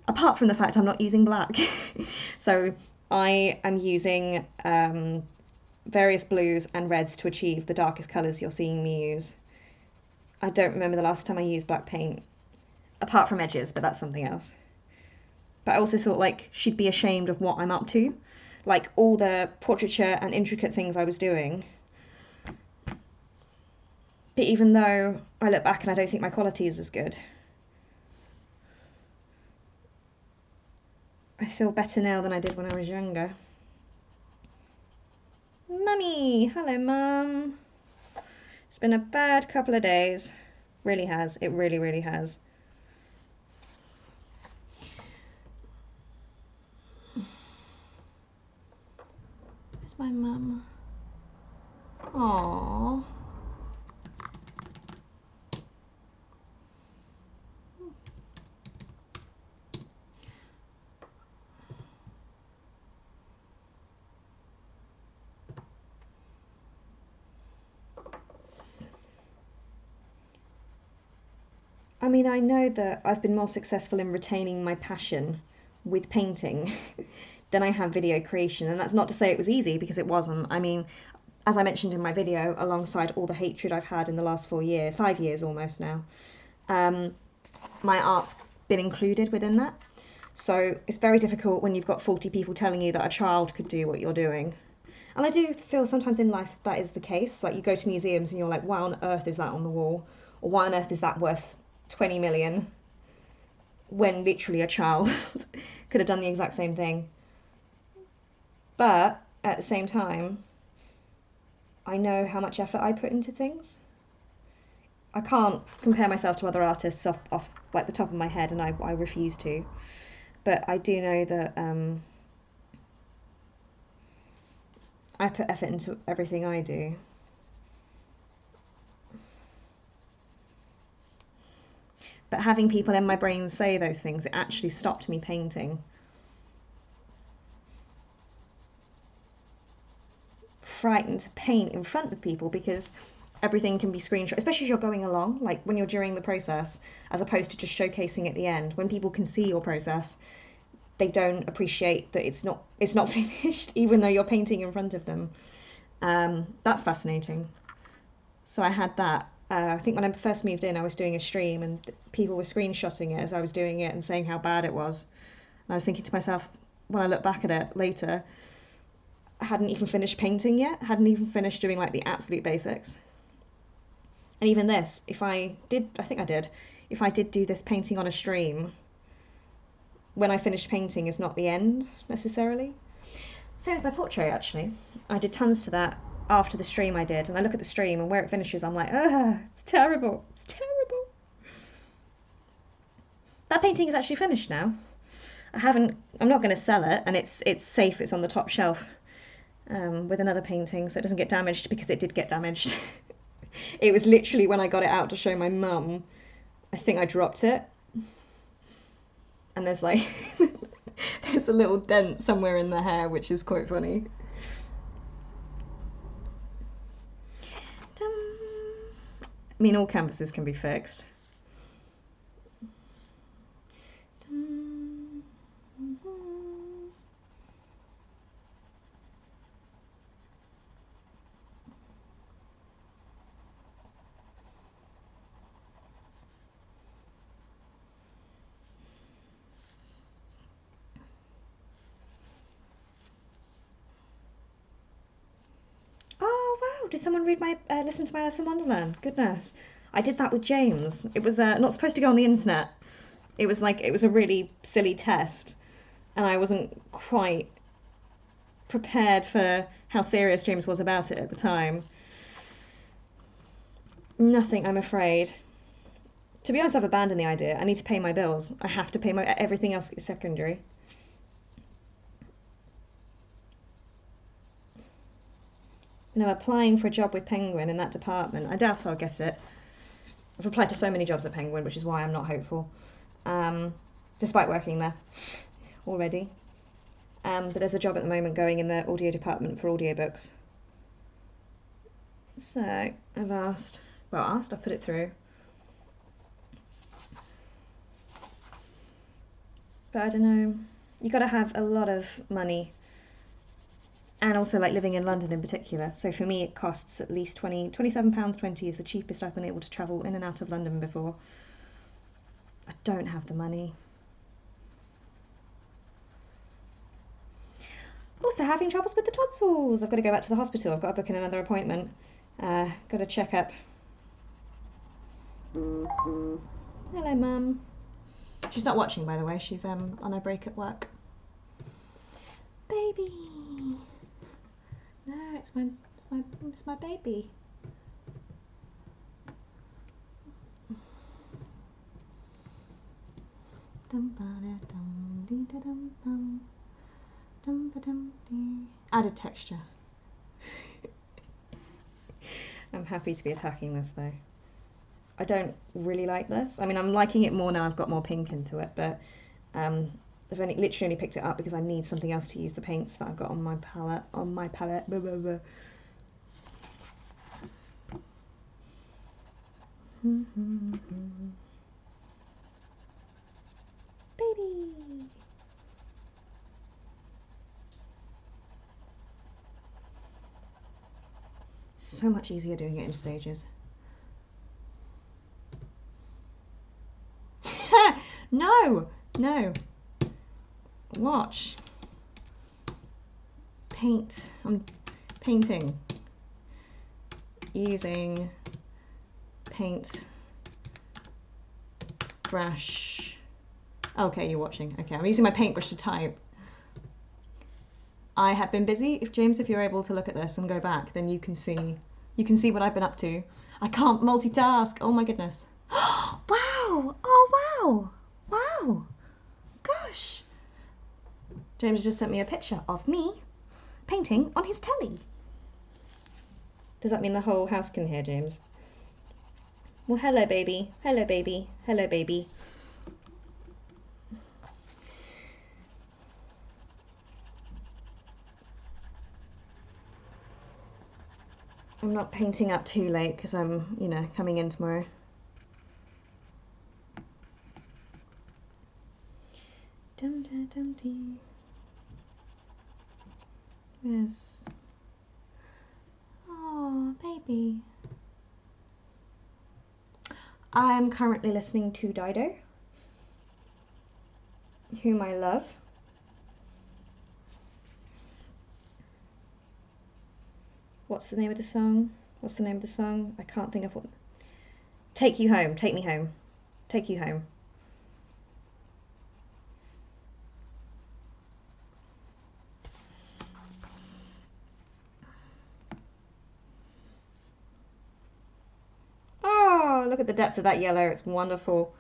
Apart from the fact I'm not using black. So I am using various blues and reds to achieve the darkest colours you're seeing me use. I don't remember the last time I used black paint, apart from edges, but that's something else. But I also thought like she'd be ashamed of what I'm up to, like all the portraiture and intricate things I was doing. But even though I look back and I don't think my quality is as good, I feel better now than I did when I was younger. Mummy! Hello, Mum. It's been a bad couple of days. Really has. It really, really has. Where's my mum? Aww. I mean, I know that I've been more successful in retaining my passion with painting than I have video creation. And that's not to say it was easy, because it wasn't. I mean, as I mentioned in my video, alongside all the hatred I've had in the last 4 years, 5 years almost now, my art's been included within that. So it's very difficult when you've got 40 people telling you that a child could do what you're doing. And I do feel sometimes in life that is the case. Like you go to museums and you're like, why on earth is that on the wall? Or why on earth is that worth 20 million? When literally a child could have done the exact same thing. But at the same time, I know how much effort I put into things. I can't compare myself to other artists off like the top of my head, and I refuse to. But I do know that I put effort into everything I do. But having people in my brain say those things, it actually stopped me painting. Frightened to paint in front of people because everything can be screenshot, especially as you're going along, like when you're during the process, as opposed to just showcasing at the end. When people can see your process, they don't appreciate that it's not finished, even though you're painting in front of them. That's fascinating. So I had that. I think when I first moved in, I was doing a stream and people were screenshotting it as I was doing it and saying how bad it was. And I was thinking to myself, when I look back at it later, I hadn't even finished painting yet, hadn't even finished doing like the absolute basics. And even this, if I did, I think I did, if I did do this painting on a stream, when I finished painting is not the end necessarily. Same with my portrait actually. I did tons to that after the stream I did, and I look at the stream and where it finishes, I'm like, it's terrible, it's terrible. That painting is actually finished now. I'm not going to sell it, and it's safe, it's on the top shelf with another painting, so it doesn't get damaged, because it did get damaged. It was literally when I got it out to show my mum, I think I dropped it. And there's like, there's a little dent somewhere in the hair, which is quite funny. I mean, all canvases can be fixed. Oh wow! Did someone listen to my Alice in Wonderland? Goodness, I did that with James. It was not supposed to go on the internet. It was a really silly test, and I wasn't quite prepared for how serious James was about it at the time. Nothing, I'm afraid. To be honest, I've abandoned the idea. I need to pay my bills. I have to pay my everything else is secondary. You know, applying for a job with Penguin in that department, I doubt I'll get it. I've applied to so many jobs at Penguin, which is why I'm not hopeful, despite working there already. But there's a job at the moment going in the audio department for audiobooks. So I've put it through. But I don't know, you gotta have a lot of money, and also like living in London in particular. So for me it costs at least £27.20 is the cheapest I've been able to travel in and out of London before. I don't have the money. Also having troubles with the tonsils. I've got to go back to the hospital. I've got to book in another appointment. Got a check-up. Hello, Mum. She's not watching, by the way. She's on her break at work. Baby. No, it's my baby. Added texture. I'm happy to be attacking this though. I don't really like this. I mean, I'm liking it more now I've got more pink into it, but I've literally only picked it up because I need something else to use the paints that I've got on my palette. Blah, blah, blah. Baby. So much easier doing it in stages. No. Watch. Paint. I'm painting using paint brush. Okay, you're watching. Okay, I'm using my paintbrush to type. I have been busy. If you're able to look at this and go back, then you can see what I've been up to. I can't multitask. Oh my goodness. Wow. Oh wow. Wow. Gosh. James just sent me a picture of me painting on his telly. Does that mean the whole house can hear, James? Well, hello, baby. Hello, baby. Hello, baby. I'm not painting up too late because I'm, you know, coming in tomorrow. Dum dum dum dee. Yes. Oh, baby. I'm currently listening to Dido, whom I love. What's the name of the song? What's the name of the song? I can't think of what. Take You Home. Take Me Home. Take You Home. Oh, look at the depth of that yellow. It's wonderful.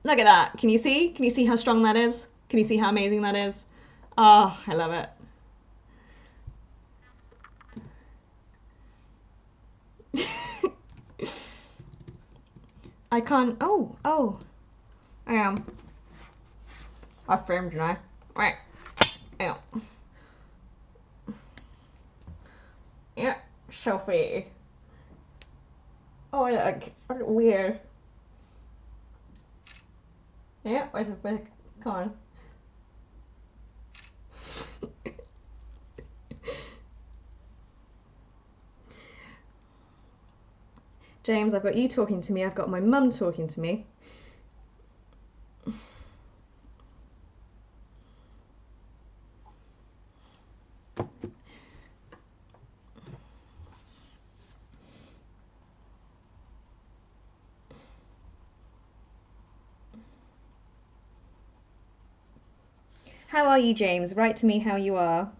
Look at that. Can you see? Can you see how strong that is? Can you see how amazing that is? Oh, I love it. I can't. Oh. I am. I framed, you know. Right. Yeah. Yeah. Selfie. Oh, look. Weird. Yeah. Where's the pic? Come on. James, I've got you talking to me. I've got my mum talking to me. How are you, James? Write to me how you are.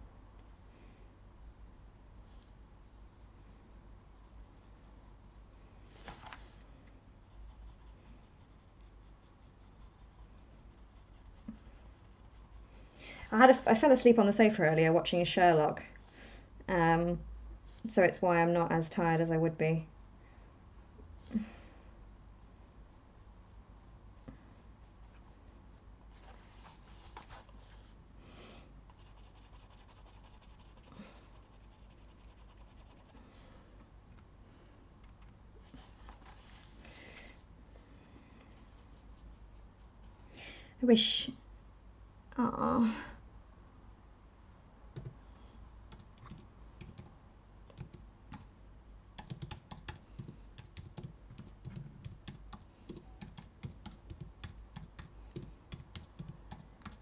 I fell asleep on the sofa earlier watching a Sherlock, so it's why I'm not as tired as I would be. I wish. Oh.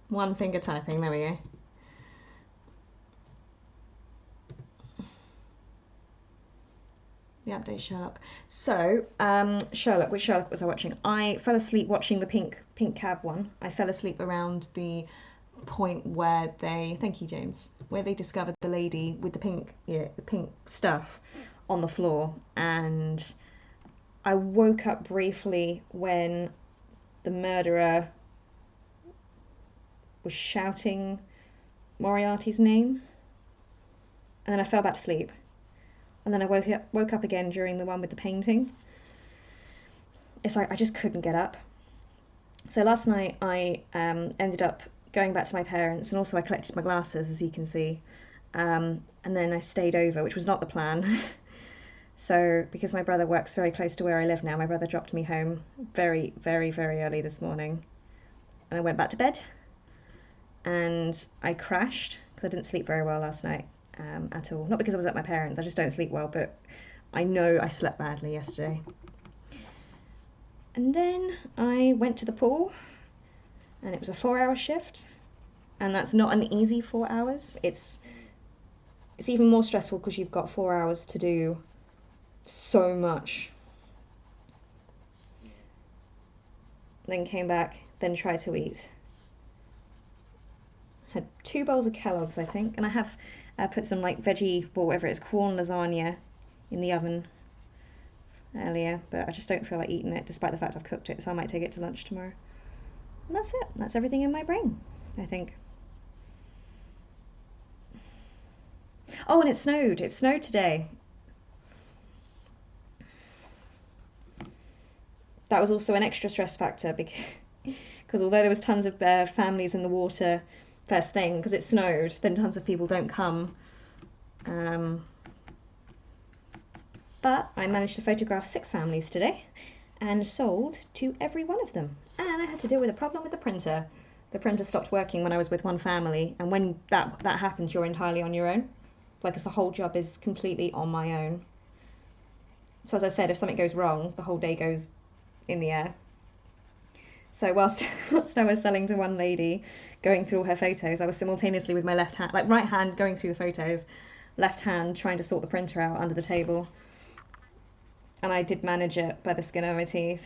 One finger typing. There we go. The update Sherlock. So, Sherlock, which Sherlock was I watching? I fell asleep watching the pink cab one. I fell asleep around the point where they, thank you, James, where they discovered the lady with the pink stuff on the floor, and I woke up briefly when the murderer was shouting Moriarty's name, and then I fell back to sleep. And then I woke up again during the one with the painting. It's like I just couldn't get up. So last night I ended up going back to my parents, and also I collected my glasses, as you can see. And then I stayed over, which was not the plan. So because my brother works very close to where I live now, my brother dropped me home very, very, very early this morning. And I went back to bed. And I crashed because I didn't sleep very well last night at all. Not because I was at my parents', I just don't sleep well, but I know I slept badly yesterday. And then I went to the pool, and it was a 4-hour shift, and that's not an easy 4 hours. It's even more stressful because you've got 4 hours to do so much. Then came back, then tried to eat. Had 2 bowls of Kellogg's, I think, and I have put some like veggie or whatever it's corn lasagna in the oven earlier, but I just don't feel like eating it despite the fact I've cooked it, so I might take it to lunch tomorrow. And that's it. That's everything in my brain, I think. Oh, and it snowed. It snowed today. That was also an extra stress factor because although there was tons of families in the water first thing, because it snowed, then tons of people don't come. But I managed to photograph 6 families today and sold to every one of them. And I had to deal with a problem with the printer. The printer stopped working when I was with one family, and when that happens, you're entirely on your own. Like, as the whole job is completely on my own. So as I said, if something goes wrong, the whole day goes in the air. So whilst I was selling to one lady, going through all her photos, I was simultaneously with my left hand, like right hand going through the photos, left hand trying to sort the printer out under the table. And I did manage it by the skin of my teeth.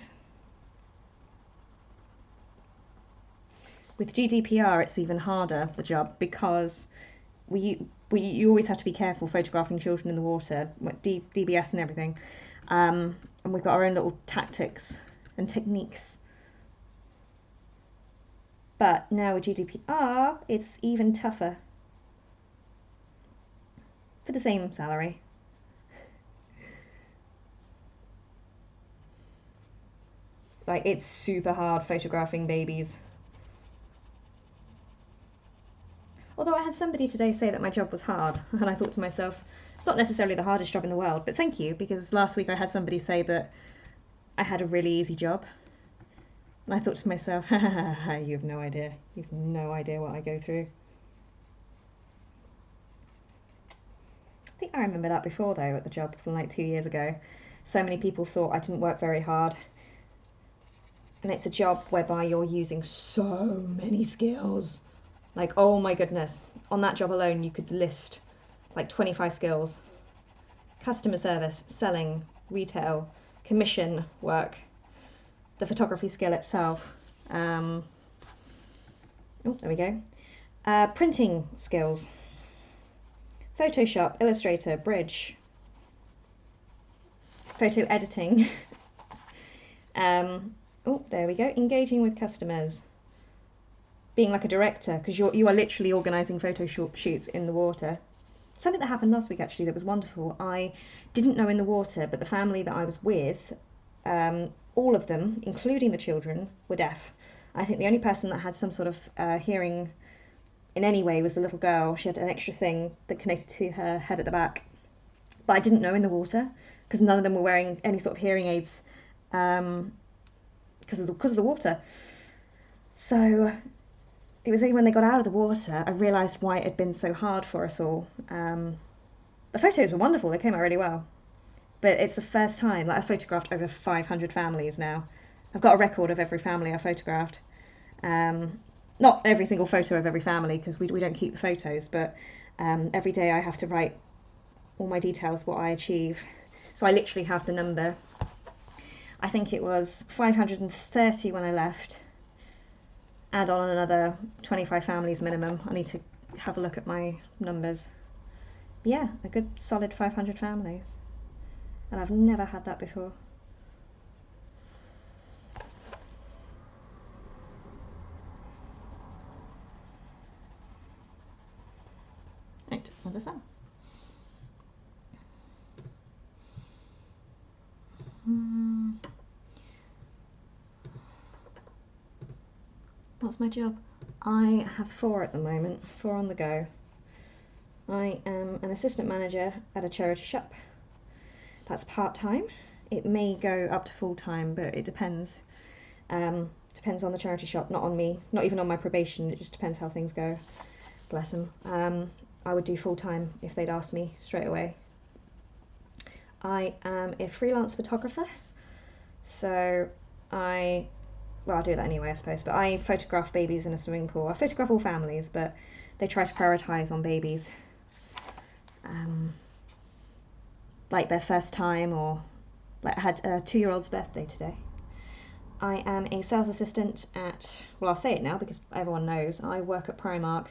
With GDPR, it's even harder, the job, because you always have to be careful photographing children in the water, DBS and everything. And we've got our own little tactics and techniques. But now with GDPR, it's even tougher. For the same salary. Like, it's super hard photographing babies. Although I had somebody today say that my job was hard, and I thought to myself, it's not necessarily the hardest job in the world, but thank you, because last week I had somebody say that I had a really easy job. And I thought to myself, ha ha ha ha, you have no idea. You have no idea what I go through. I think I remember that before, though, at the job from like 2 years ago. So many people thought I didn't work very hard. And it's a job whereby you're using so many skills. Like, oh my goodness. On that job alone, you could list like 25 skills. Customer service, selling, retail, commission work, the photography skill itself. Oh, there we go. Printing skills. Photoshop, Illustrator, Bridge. Photo editing. Oh, there we go. Engaging with customers. Being like a director, because you are literally organising photo shoots in the water. Something that happened last week, actually, that was wonderful. I didn't know in the water, but the family that I was with, all of them, including the children, were deaf. I think the only person that had some sort of hearing in any way was the little girl. She had an extra thing that connected to her head at the back. But I didn't know in the water, because none of them were wearing any sort of hearing aids because of the water. So it was only when they got out of the water I realised why it had been so hard for us all. The photos were wonderful, they came out really well. But it's the first time, like, I've photographed over 500 families now. I've got a record of every family I photographed. Not every single photo of every family, because we don't keep the photos, but every day I have to write all my details, what I achieve. So I literally have the number. I think it was 530 when I left. Add on another 25 families minimum. I need to have a look at my numbers. But yeah, a good solid 500 families. And I've never had that before. Right, another sun. What's my job? I have 4 at the moment, 4 on the go. I am an assistant manager at a charity shop. That's part-time. It may go up to full-time, but it depends. Depends on the charity shop, not on me, not even on my probation. It just depends how things go. Bless them. I would do full-time if they'd ask me straight away. I am a freelance photographer, so I'll do that anyway, I suppose, but I photograph babies in a swimming pool. I photograph all families, but they try to prioritise on babies. Like their first time, or like I had a 2-year-old's birthday today. I am a sales assistant at, well, I'll say it now because everyone knows, I work at Primark,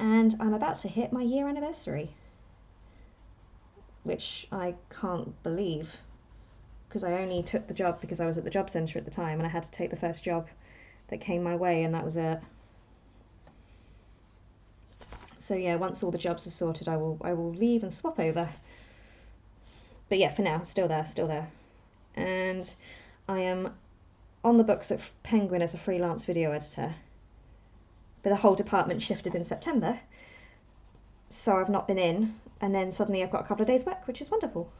and I'm about to hit my year anniversary, which I can't believe, because I only took the job because I was at the job centre at the time, and I had to take the first job that came my way, and that was it. So yeah, once all the jobs are sorted, I will leave and swap over. But yeah, for now, still there. And I am on the books at Penguin as a freelance video editor. But the whole department shifted in September, so I've not been in, and then suddenly I've got a couple of days work, which is wonderful.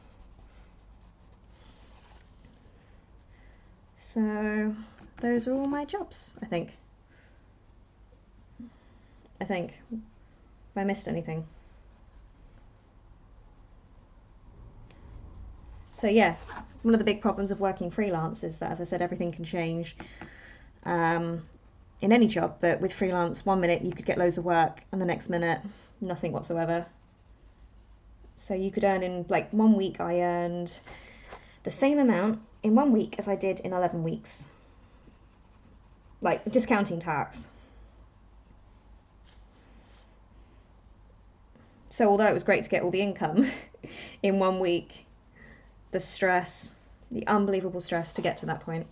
So those are all my jobs, I think. Have I missed anything? So yeah, one of the big problems of working freelance is that, as I said, everything can change in any job, but with freelance, 1 minute you could get loads of work and the next minute nothing whatsoever. So you could earn in, like, 1 week I earned the same amount in 1 week as I did in 11 weeks, like discounting tax. So although it was great to get all the income in 1 week, the stress, the unbelievable stress to get to that point.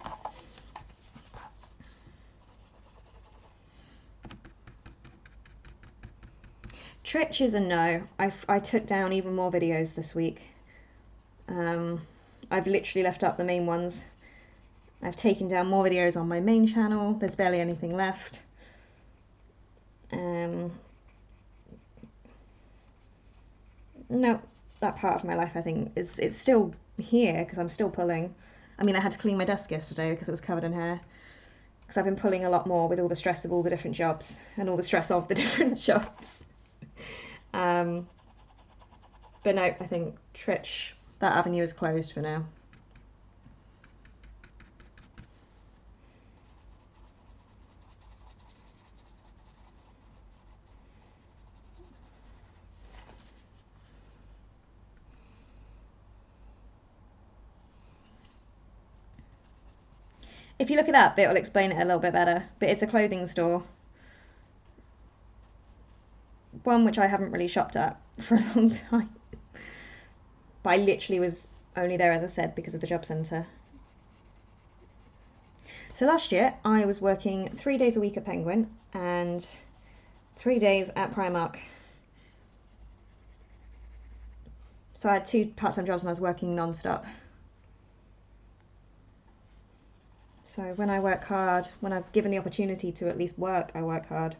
Twitch is a no. I took down even more videos this week. I've literally left up the main ones. I've taken down more videos on my main channel. There's barely anything left. No, that part of my life, I think, it's still here because I'm still pulling. I mean, I had to clean my desk yesterday because it was covered in hair. Because I've been pulling a lot more with all the stress of all the different jobs and all the stress of the different jobs. But no, I think Twitch, that avenue is closed for now. If you look it up, it'll explain it a little bit better. But it's a clothing store. One which I haven't really shopped at for a long time. But I literally was only there, as I said, because of the job centre. So last year, I was working 3 days a week at Penguin and 3 days at Primark. So I had 2 part-time jobs and I was working non-stop. So when I work hard, when I've given the opportunity to at least work, I work hard.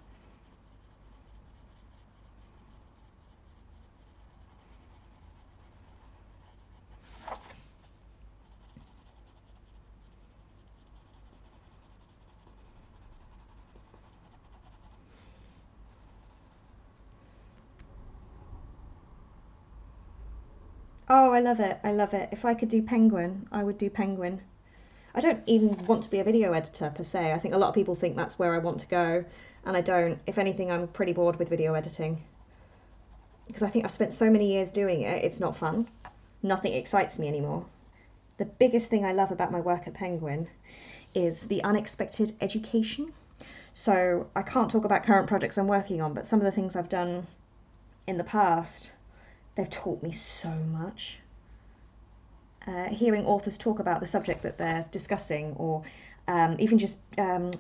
Oh, I love it. I love it. If I could do Penguin, I would do Penguin. I don't even want to be a video editor per se. I think a lot of people think that's where I want to go, and I don't. If anything, I'm pretty bored with video editing. Because I think I've spent so many years doing it, it's not fun. Nothing excites me anymore. The biggest thing I love about my work at Penguin is the unexpected education. So I can't talk about current projects I'm working on, but some of the things I've done in the past, they've taught me so much. Hearing authors talk about the subject that they're discussing, or even just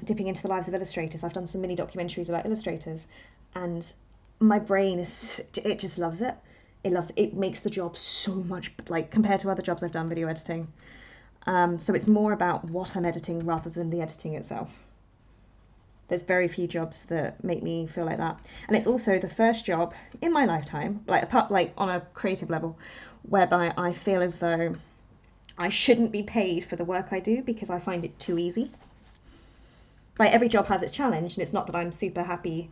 dipping into the lives of illustrators. I've done some mini documentaries about illustrators, and my brain it just loves it. It makes the job so much, like, compared to other jobs I've done, video editing. So it's more about what I'm editing rather than the editing itself. There's very few jobs that make me feel like that. And it's also the first job in my lifetime, like on a creative level, whereby I feel as though I shouldn't be paid for the work I do because I find it too easy. Like, every job has its challenge, and it's not that I'm super happy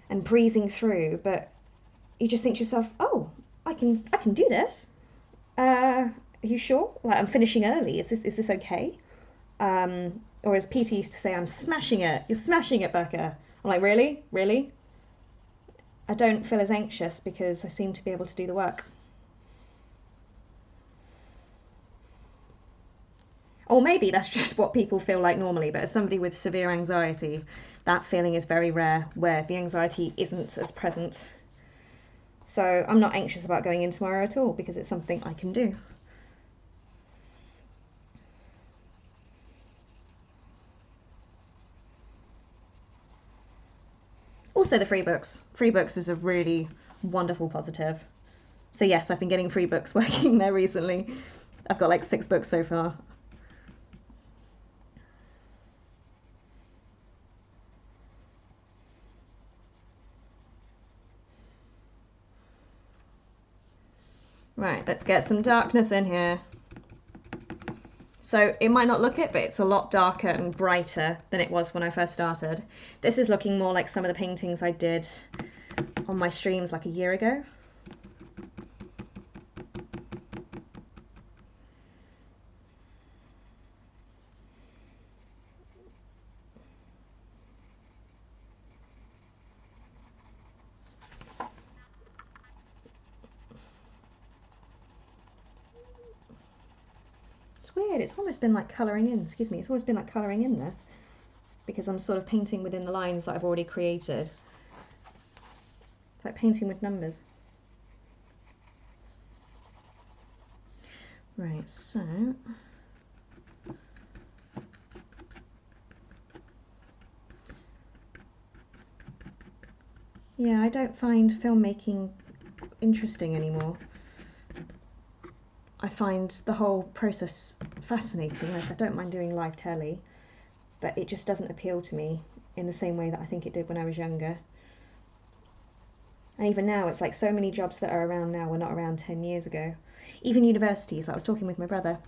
and breezing through, but you just think to yourself, oh, I can do this. Are you sure? Like, I'm finishing early. Is this okay? Or as Peter used to say, I'm smashing it. You're smashing it, Becca. I'm like, really? Really? I don't feel as anxious because I seem to be able to do the work. Or maybe that's just what people feel like normally, but as somebody with severe anxiety, that feeling is very rare, where the anxiety isn't as present. So I'm not anxious about going in tomorrow at all because it's something I can do. Also, the free books. Free books is a really wonderful positive. So yes, I've been getting free books working there recently. I've got like 6 books so far. Right, let's get some darkness in here. So it might not look it, but it's a lot darker and brighter than it was when I first started. This is looking more like some of the paintings I did on my streams like a year ago. It's weird, it's almost been like colouring in, excuse me, it's almost been like colouring in this, because I'm sort of painting within the lines that I've already created. It's like painting with numbers. Right, so yeah, I don't find filmmaking interesting anymore. I find the whole process fascinating. Like, I don't mind doing live telly, but it just doesn't appeal to me in the same way that I think it did when I was younger. And even now, it's like so many jobs that are around now were not around 10 years ago. Even universities, like I was talking with my brother,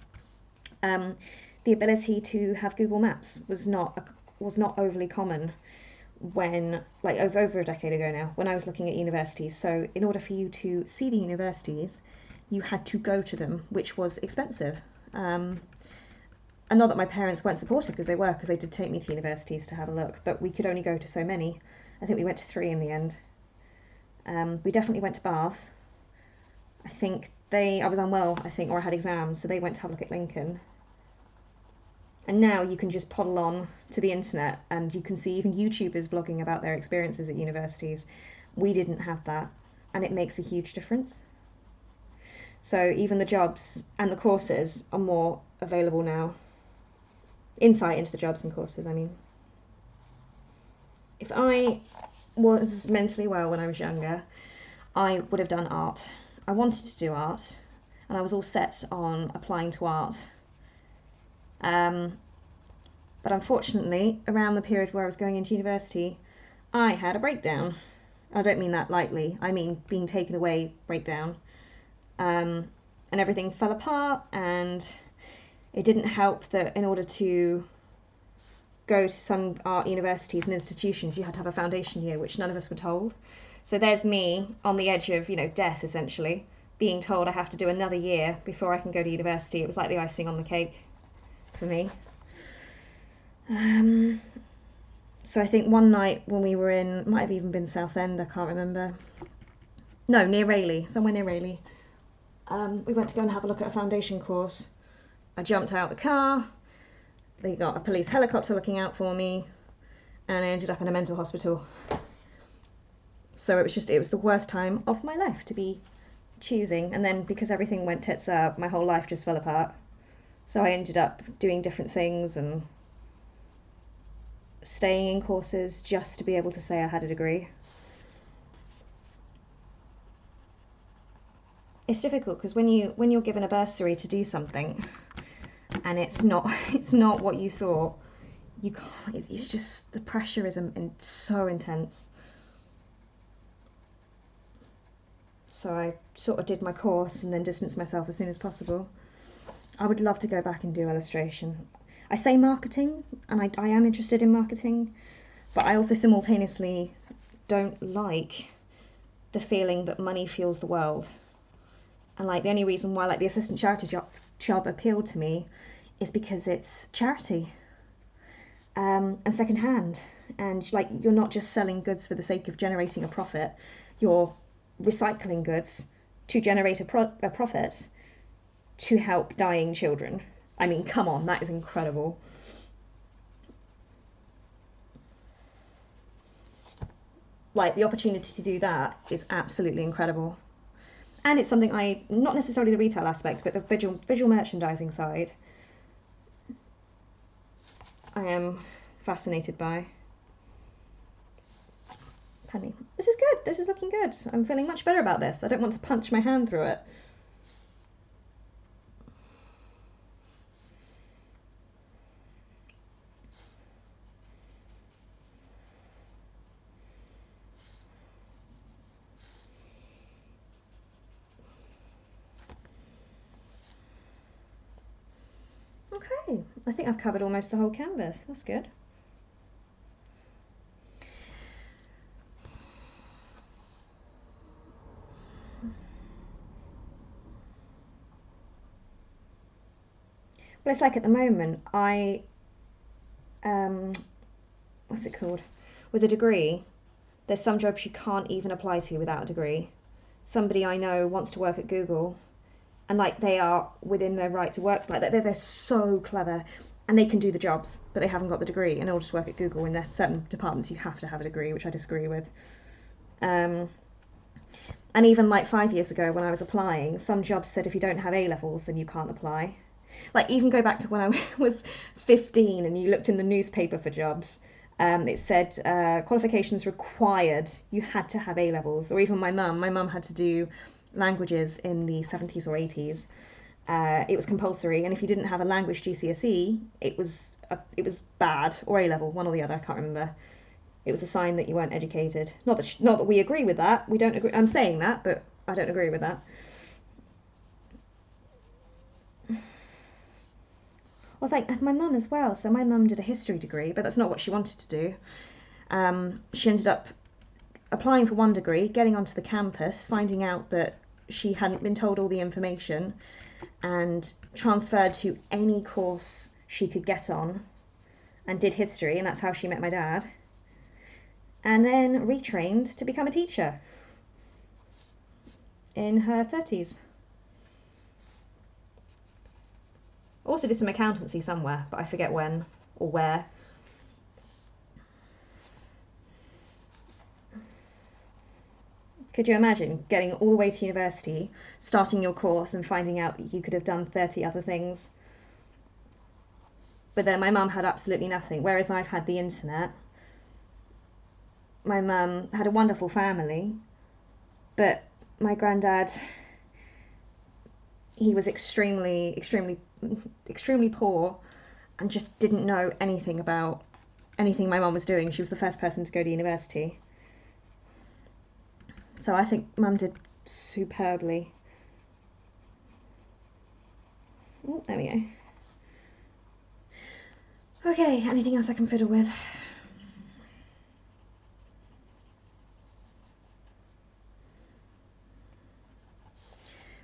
the ability to have Google Maps was not overly common when, like, over a decade ago now, when I was looking at universities. So in order for you to see the universities, you had to go to them, which was expensive. And not that my parents weren't supportive, because they did take me to universities to have a look, but we could only go to so many. I think we went to 3 in the end. We definitely went to Bath. I was unwell, I think, or I had exams, so they went to have a look at Lincoln. And now you can just poddle on to the internet and you can see even YouTubers blogging about their experiences at universities. We didn't have that, and it makes a huge difference. So even the jobs and the courses are more available now. Insight into the jobs and courses, I mean. If I was mentally well when I was younger, I would have done art. I wanted to do art, and I was all set on applying to art. But unfortunately, around the period where I was going into university, I had a breakdown. I don't mean that lightly. I mean being taken away breakdown. And everything fell apart, and it didn't help that in order to go to some art universities and institutions, you had to have a foundation year, which none of us were told. So there's me on the edge of, death essentially, being told I have to do another year before I can go to university. It was like the icing on the cake for me. So I think one night when we were in, might have even been Southend, I can't remember. No, near Rayleigh, somewhere near Rayleigh. We went to go and have a look at a foundation course. I jumped out the car. They got a police helicopter looking out for me, and I ended up in a mental hospital. So it was the worst time of my life to be choosing. And then because everything went tits up, my whole life just fell apart. So I ended up doing different things and staying in courses just to be able to say I had a degree. It's difficult because when you're given a bursary to do something and it's not what you thought, you can't. It's just the pressure is so intense. So I sort of did my course and then distanced myself as soon as possible. I would love to go back and do illustration. I say marketing, and I am interested in marketing, but I also simultaneously don't like the feeling that money fuels the world. And like the only reason why like the assistant charity job appealed to me is because it's charity, and second hand, and like you're not just selling goods for the sake of generating a profit, you're recycling goods to generate a profit to help dying children. I mean, come on, that is incredible. Like the opportunity to do that is absolutely incredible. And it's something not necessarily the retail aspect, but the visual merchandising side, I am fascinated by. Penny. This is good. This is looking good. I'm feeling much better about this. I don't want to punch my hand through it. Okay, I think I've covered almost the whole canvas. That's good. Well, it's like at the moment, what's it called? With a degree, there's some jobs you can't even apply to without a degree. Somebody I know wants to work at Google, and like they are within their right to work like that. They're so clever, and they can do the jobs, but they haven't got the degree. In order to work at Google, in there's certain departments you have to have a degree, which I disagree with. Um, and even like 5 years ago when I was applying, some jobs said if you don't have A levels, then you can't apply. Like even go back to when I was 15 and you looked in the newspaper for jobs. It said qualifications required. You had to have A levels, or even my mum. My mum had to do languages in the 70s or 80s. It was compulsory, and if you didn't have a language GCSE, it was bad, or A level, one or the other. I can't remember. It was a sign that you weren't educated. Not that we agree with that. We don't agree. I'm saying that, but I don't agree with that. Well, thank my mum as well. So my mum did a history degree, but that's not what she wanted to do. She ended up applying for one degree, getting onto the campus, finding out that she hadn't been told all the information, and transferred to any course she could get on, and did history, and that's how she met my dad. And then retrained to become a teacher in her 30s. Also did some accountancy somewhere, but I forget when or where. Could you imagine getting all the way to university, starting your course, and finding out that you could have done 30 other things? But then my mum had absolutely nothing, whereas I've had the internet. My mum had a wonderful family, but my granddad, he was extremely poor and just didn't know anything about anything my mum was doing. She was the first person to go to university. So I think mum did superbly. Oh, there we go. Okay, anything else I can fiddle with?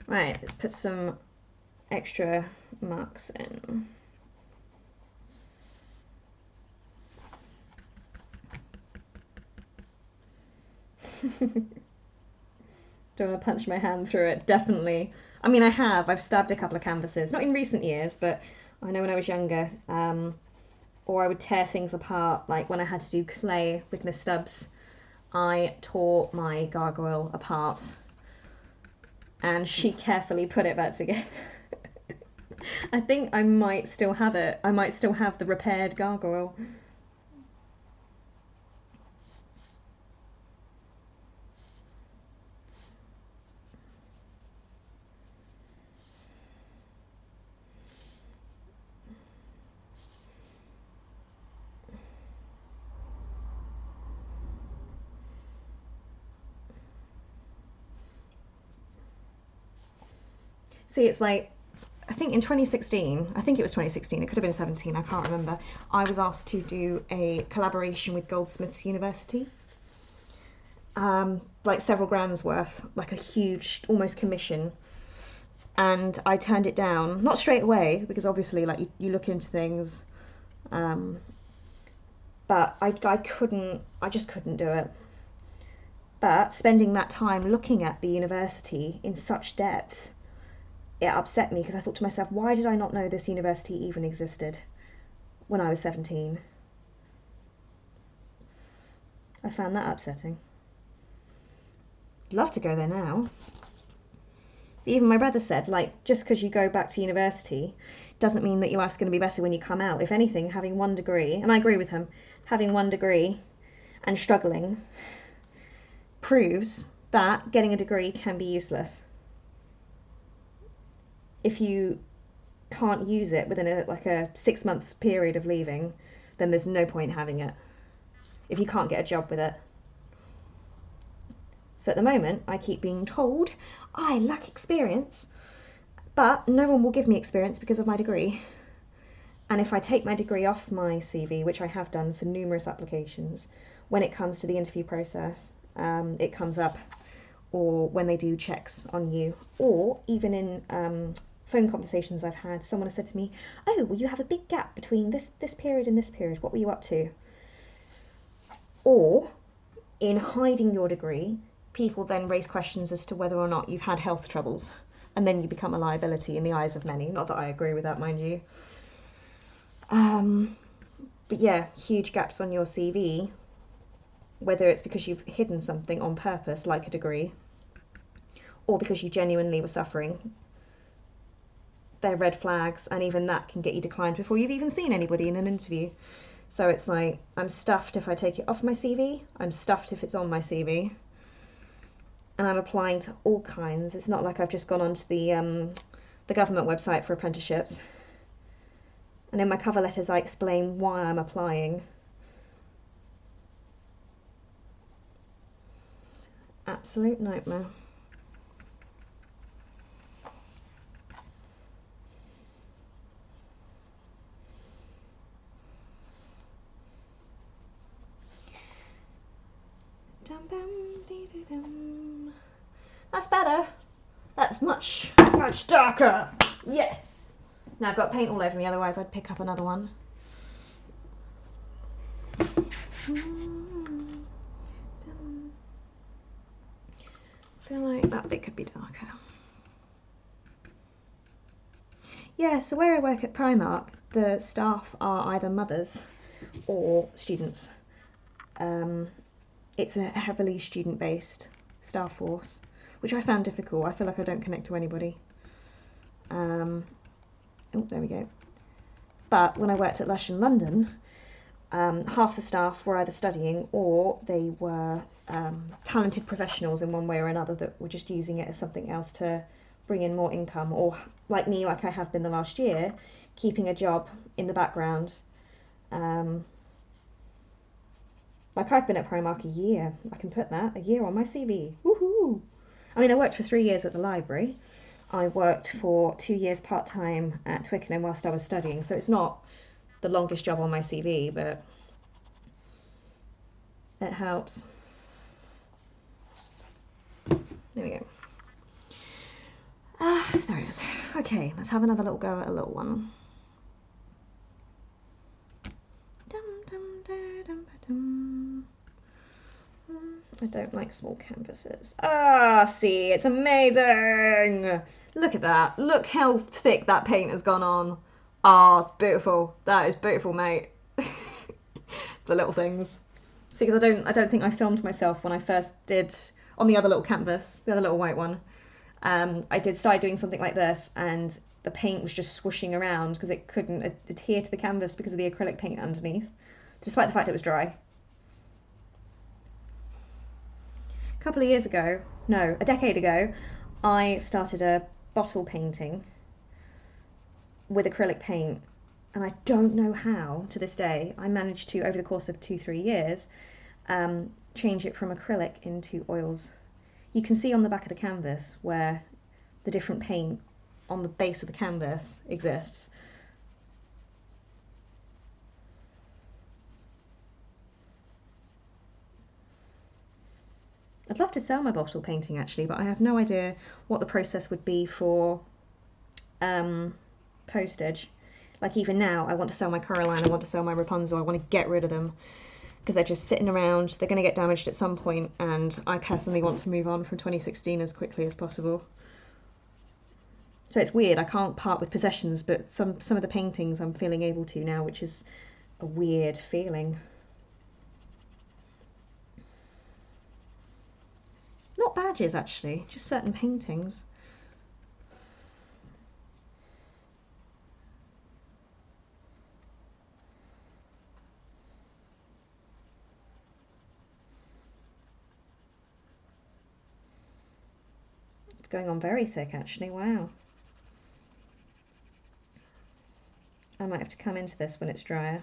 Right, let's put some extra marks in. Don't want to punch my hand through it, definitely. I mean, I've stabbed a couple of canvases, not in recent years, but I know when I was younger, or I would tear things apart, like when I had to do clay with Miss Stubbs, I tore my gargoyle apart, and she carefully put it back together. I think I might still have it. I might still have the repaired gargoyle. See, it's like, I think in 2016, I think it was 2016, it could have been 17, I can't remember, I was asked to do a collaboration with Goldsmiths University. Like several grand's worth, like a huge, almost commission. And I turned it down, not straight away, because obviously, like, you look into things, but I just couldn't do it. But spending that time looking at the university in such depth, it upset me because I thought to myself, why did I not know this university even existed when I was 17? I found that upsetting. Love to go there now. Even my brother said, like, just because you go back to university doesn't mean that your life's going to be better when you come out. If anything, having one degree, and I agree with him, having one degree and struggling proves that getting a degree can be useless. If you can't use it within a 6 month period of leaving, then there's no point having it if you can't get a job with it. So at the moment, I keep being told I lack experience, but no one will give me experience because of my degree. And if I take my degree off my CV, which I have done for numerous applications, when it comes to the interview process, it comes up, or when they do checks on you, or even in phone conversations I've had, someone has said to me, "Oh, well, you have a big gap between this period and this period. What were you up to?" Or in hiding your degree, people then raise questions as to whether or not you've had health troubles, and then you become a liability in the eyes of many. Not that I agree with that, mind you. But yeah, huge gaps on your CV, whether it's because you've hidden something on purpose, like a degree, or because you genuinely were suffering. They're red flags, and even that can get you declined before you've even seen anybody in an interview. So it's like, I'm stuffed if I take it off my CV, I'm stuffed if it's on my CV. And I'm applying to all kinds. It's not like I've just gone onto the government website for apprenticeships. And in my cover letters, I explain why I'm applying. Absolute nightmare. That's better. That's much darker. Yes. Now I've got paint all over me, otherwise I'd pick up another one. I feel like that bit could be darker. Yeah, so where I work at Primark, the staff are either mothers or students. It's a heavily student-based staff force, which I found difficult. I feel like I don't connect to anybody. Oh, there we go. But when I worked at Lush in London, half the staff were either studying or they were talented professionals in one way or another that were just using it as something else to bring in more income, or like me, like I have been the last year, keeping a job in the background. Like I've been at Primark a year. I can put that, a year on my CV. Woohoo! I mean, I worked for 3 years at the library. I worked for 2 years part-time at Twickenham whilst I was studying, so it's not the longest job on my CV, but it helps. There we go. There it is. Okay, let's have another little go at a little one. I don't like small canvases. Ah, see, it's amazing. Look at that. Look how thick that paint has gone on. Ah, it's beautiful. That is beautiful, mate. It's the little things. See, because I don't think I filmed myself when I first did on the other little canvas, the other little white one. I did start doing something like this, and the paint was just swooshing around because it couldn't adhere to the canvas because of the acrylic paint underneath, despite the fact it was dry. A couple of years ago, no, a decade ago, I started a bottle painting with acrylic paint, and I don't know how, to this day, I managed to, over the course of 2-3 years, change it from acrylic into oils. You can see on the back of the canvas where the different paint on the base of the canvas exists. I'd love to sell my bottle painting actually, but I have no idea what the process would be for postage. Like even now, I want to sell my Coraline, I want to sell my Rapunzel, I want to get rid of them because they're just sitting around, they're going to get damaged at some point, and I personally want to move on from 2016 as quickly as possible. So it's weird, I can't part with possessions, but some of the paintings I'm feeling able to now, which is a weird feeling. Not badges actually, just certain paintings. It's going on very thick actually, wow. I might have to come into this when it's drier.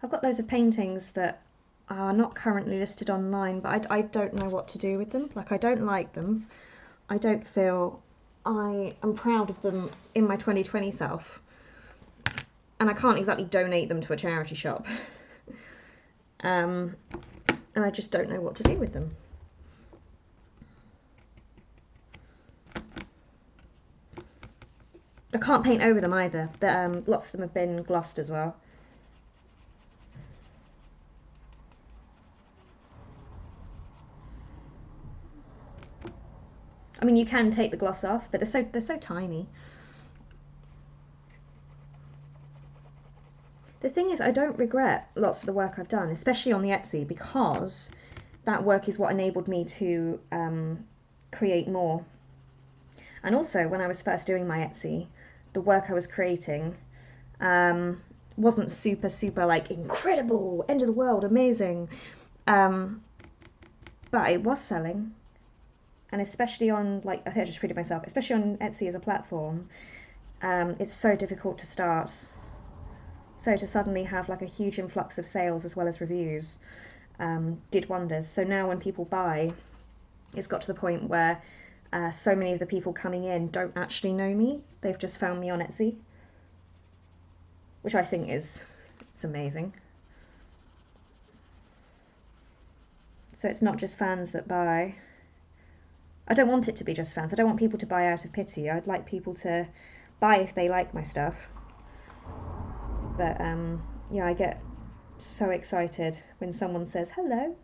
I've got loads of paintings that are not currently listed online, but I don't know what to do with them. Like, I don't like them. I don't feel I am proud of them in my 2020 self. And I can't exactly donate them to a charity shop. And I just don't know what to do with them. I can't paint over them either. Lots of them have been glossed as well. I mean, you can take the gloss off, but they're so tiny. The thing is, I don't regret lots of the work I've done, especially on the Etsy, because that work is what enabled me to create more. And also, when I was first doing my Etsy, the work I was creating wasn't super like incredible, end of the world, amazing. But it was selling. And especially on, like, I think I just repeated myself, especially on Etsy as a platform, it's so difficult to start. So to suddenly have like a huge influx of sales as well as reviews did wonders. So now when people buy, it's got to the point where so many of the people coming in don't actually know me. They've just found me on Etsy, which I think it's amazing. So it's not just fans that buy. I don't want it to be just fans. I don't want people to buy out of pity. I'd like people to buy if they like my stuff. But yeah, I get so excited when someone says hello.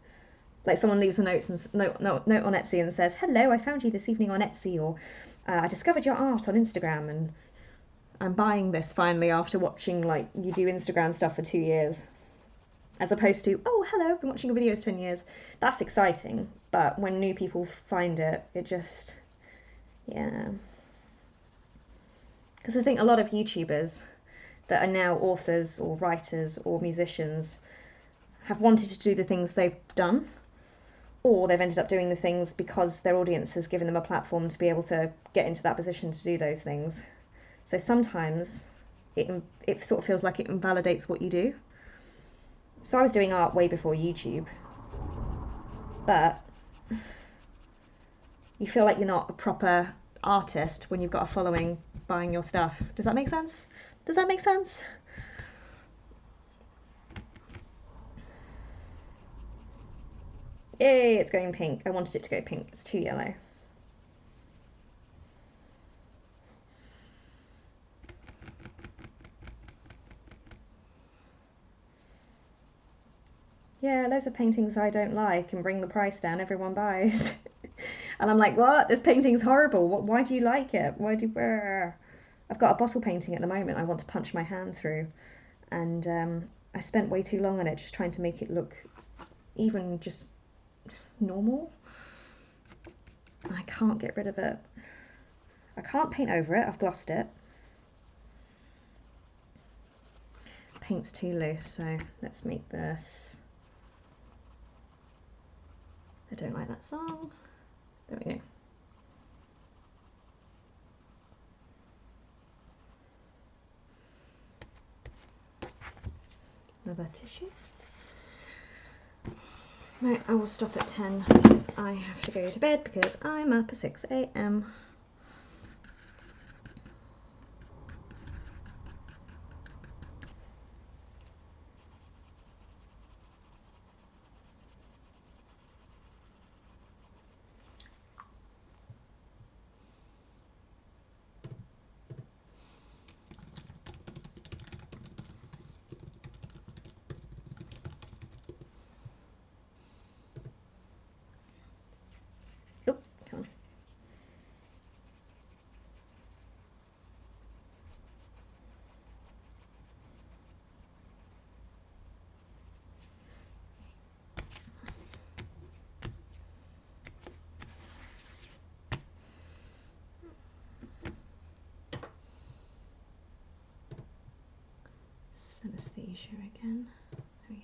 Like, someone leaves a note on Etsy and says, "Hello, I found you this evening on Etsy," or "I discovered your art on Instagram and I'm buying this finally after watching, like, you do Instagram stuff for 2 years." As opposed to, "Oh, hello, I've been watching your videos 10 years." That's exciting, but when new people find it, it just, yeah. Because I think a lot of YouTubers that are now authors or writers or musicians have wanted to do the things they've done, or they've ended up doing the things because their audience has given them a platform to be able to get into that position to do those things. So sometimes it sort of feels like it invalidates what you do. So I was doing art way before YouTube, but you feel like you're not a proper artist when you've got a following buying your stuff. Does that make sense? Does that make sense? Yay, it's going pink. I wanted it to go pink. It's too yellow. Yeah, loads of paintings I don't like and bring the price down, everyone buys. And I'm like, what? This painting's horrible. Why do you like it? Why do you... I've got a bottle painting at the moment I want to punch my hand through. And I spent way too long on it just trying to make it look even just normal. And I can't get rid of it. I can't paint over it. I've glossed it. Paint's too loose, so let's make this... I don't like that song. There we go. Another tissue. Right, I will stop at 10 because I have to go to bed because I'm up at 6 a.m. Oh, come on. Synesthesia again. There we go.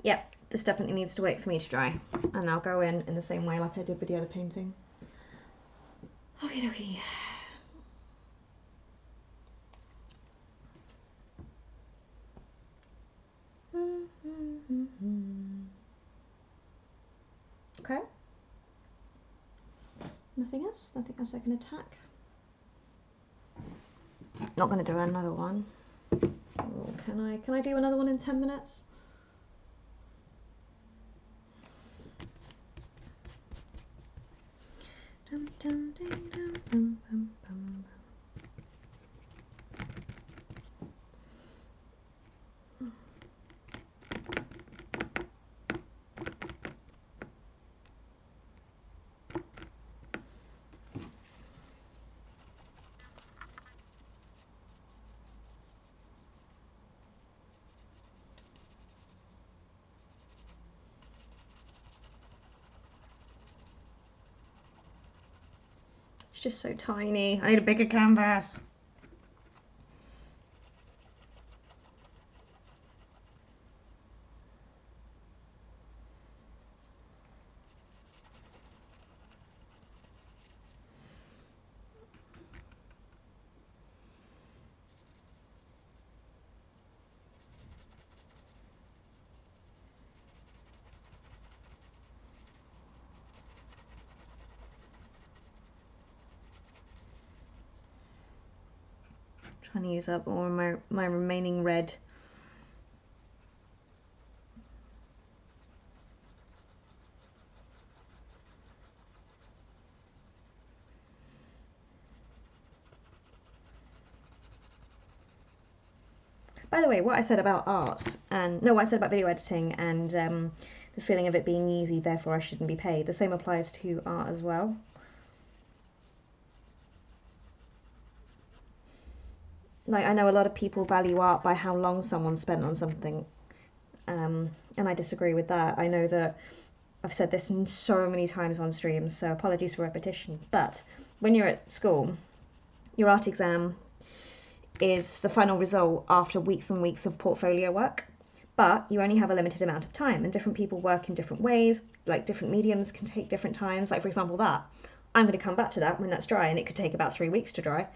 Yep, this definitely needs to wait for me to dry. And I'll go in the same way like I did with the other painting. Okie dokie. Okay. Nothing else? Nothing else I can attack? Not going to do another one. Oh, can I do another one in 10 minutes? Dum, dum, ding, dum, bum, bum, bum. It's just so tiny. I need a bigger canvas. Trying to use up all my remaining red. By the way, what I said about art, and no, what I said about video editing and the feeling of it being easy, therefore I shouldn't be paid, the same applies to art as well. Like, I know a lot of people value art by how long someone spent on something, and I disagree with that. I know that I've said this so many times on streams, so apologies for repetition, but when you're at school, your art exam is the final result after weeks and weeks of portfolio work, but you only have a limited amount of time, and different people work in different ways. Like, different mediums can take different times. Like, for example, that I'm going to come back to that when that's dry, and it could take about 3 weeks to dry.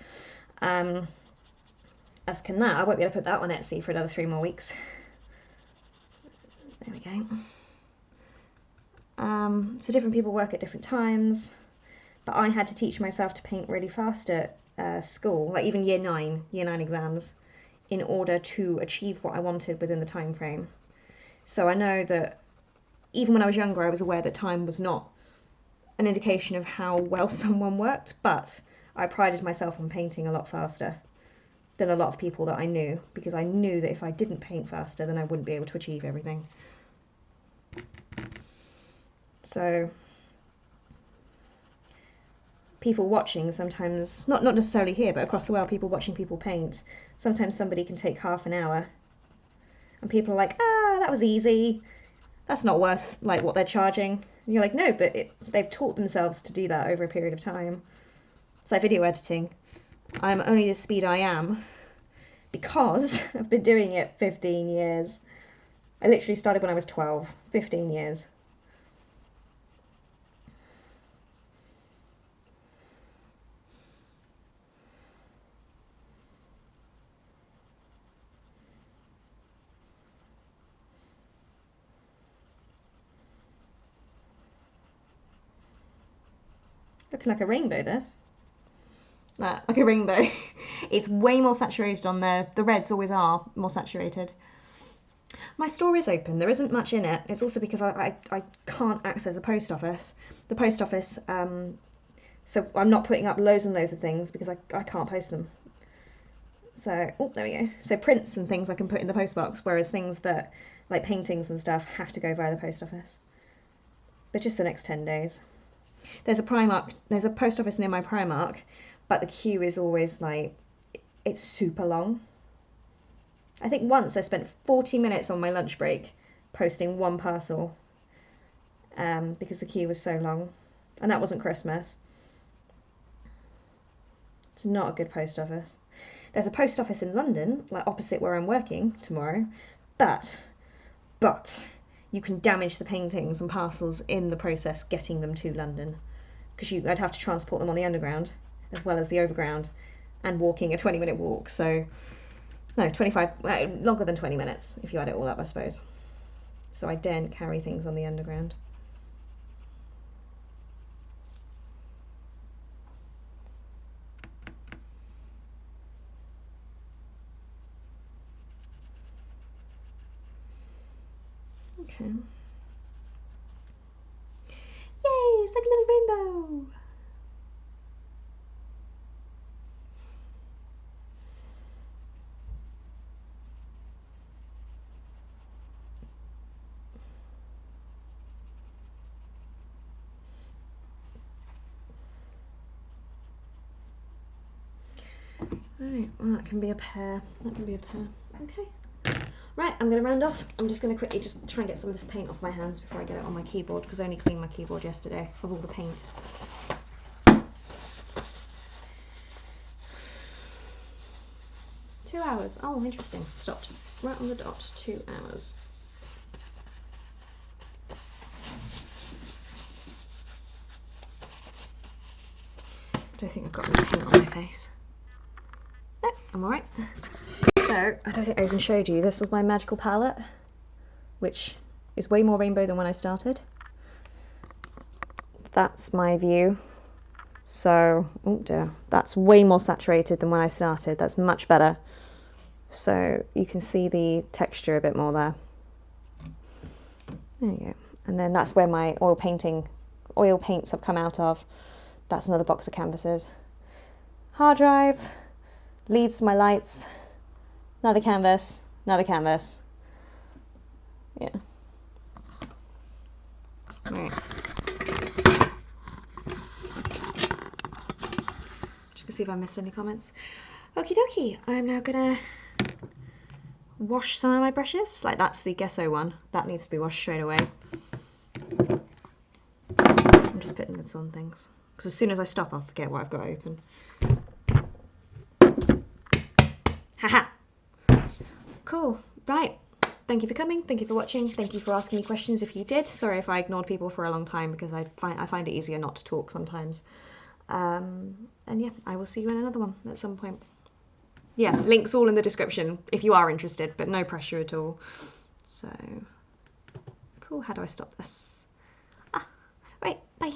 As can that. I won't be able to put that on Etsy for another 3 more weeks. There we go. So different people work at different times, but I had to teach myself to paint really fast at school, like even year 9 exams, in order to achieve what I wanted within the time frame. So I know that even when I was younger, I was aware that time was not an indication of how well someone worked, but I prided myself on painting a lot faster than a lot of people that I knew, because I knew that if I didn't paint faster, then I wouldn't be able to achieve everything. So people watching sometimes, not necessarily here, but across the world, people watching people paint, sometimes somebody can take half an hour and people are like, that was easy, that's not worth like what they're charging. And you're like, no, but they've taught themselves to do that over a period of time. It's like video editing. I'm only the speed I am because I've been doing it 15 years. I literally started when I was 12, 15 years. Looking like a rainbow, this. Like a rainbow. It's way more saturated on there. The reds always are more saturated. My store is open. There isn't much in it. It's also because I can't access a post office. The post office, so I'm not putting up loads and loads of things because I can't post them. So, oh, there we go. So prints and things I can put in the post box, whereas things that, like paintings and stuff, have to go via the post office. But just the next 10 days. There's a Primark, there's a post office near my Primark, but the queue is always like, it's super long. I think once I spent 40 minutes on my lunch break posting one parcel because the queue was so long, and that wasn't Christmas. It's not a good post office. There's a post office in London, like opposite where I'm working tomorrow, but you can damage the paintings and parcels in the process getting them to London. Because I'd have to transport them on the underground as well as the overground and walking a 20-minute walk. So, no, 25, longer than 20 minutes if you add it all up, I suppose. So I daren't carry things on the underground. Okay. Yay, it's like a little rainbow! Right, well that can be a pair. That can be a pair. Okay. Right, I'm going to round off. I'm just going to quickly just try and get some of this paint off my hands before I get it on my keyboard, because I only cleaned my keyboard yesterday of all the paint. Two hours. Oh, interesting. Stopped. Right on the dot. 2 hours. I don't think I've got any paint on my face. No, I'm alright. So, I don't think I even showed you, this was my magical palette, which is way more rainbow than when I started. That's my view. So, oh dear, that's way more saturated than when I started. That's much better. So you can see the texture a bit more there. There you go. And then that's where my oil paints have come out of. That's another box of canvases. Hard drive, leads to my lights, another canvas, another canvas. Yeah. Right. Just gonna see if I missed any comments. Okie dokie, I'm now gonna wash some of my brushes. Like that's the gesso one. That needs to be washed straight away. I'm just putting this on things. Because as soon as I stop, I'll forget what I've got open. Haha! Cool. Right. Thank you for coming. Thank you for watching. Thank you for asking me questions if you did. Sorry if I ignored people for a long time because I find it easier not to talk sometimes. And yeah, I will see you in another one at some point. Yeah, links all in the description if you are interested, but no pressure at all. So, cool. How do I stop this? Right, bye.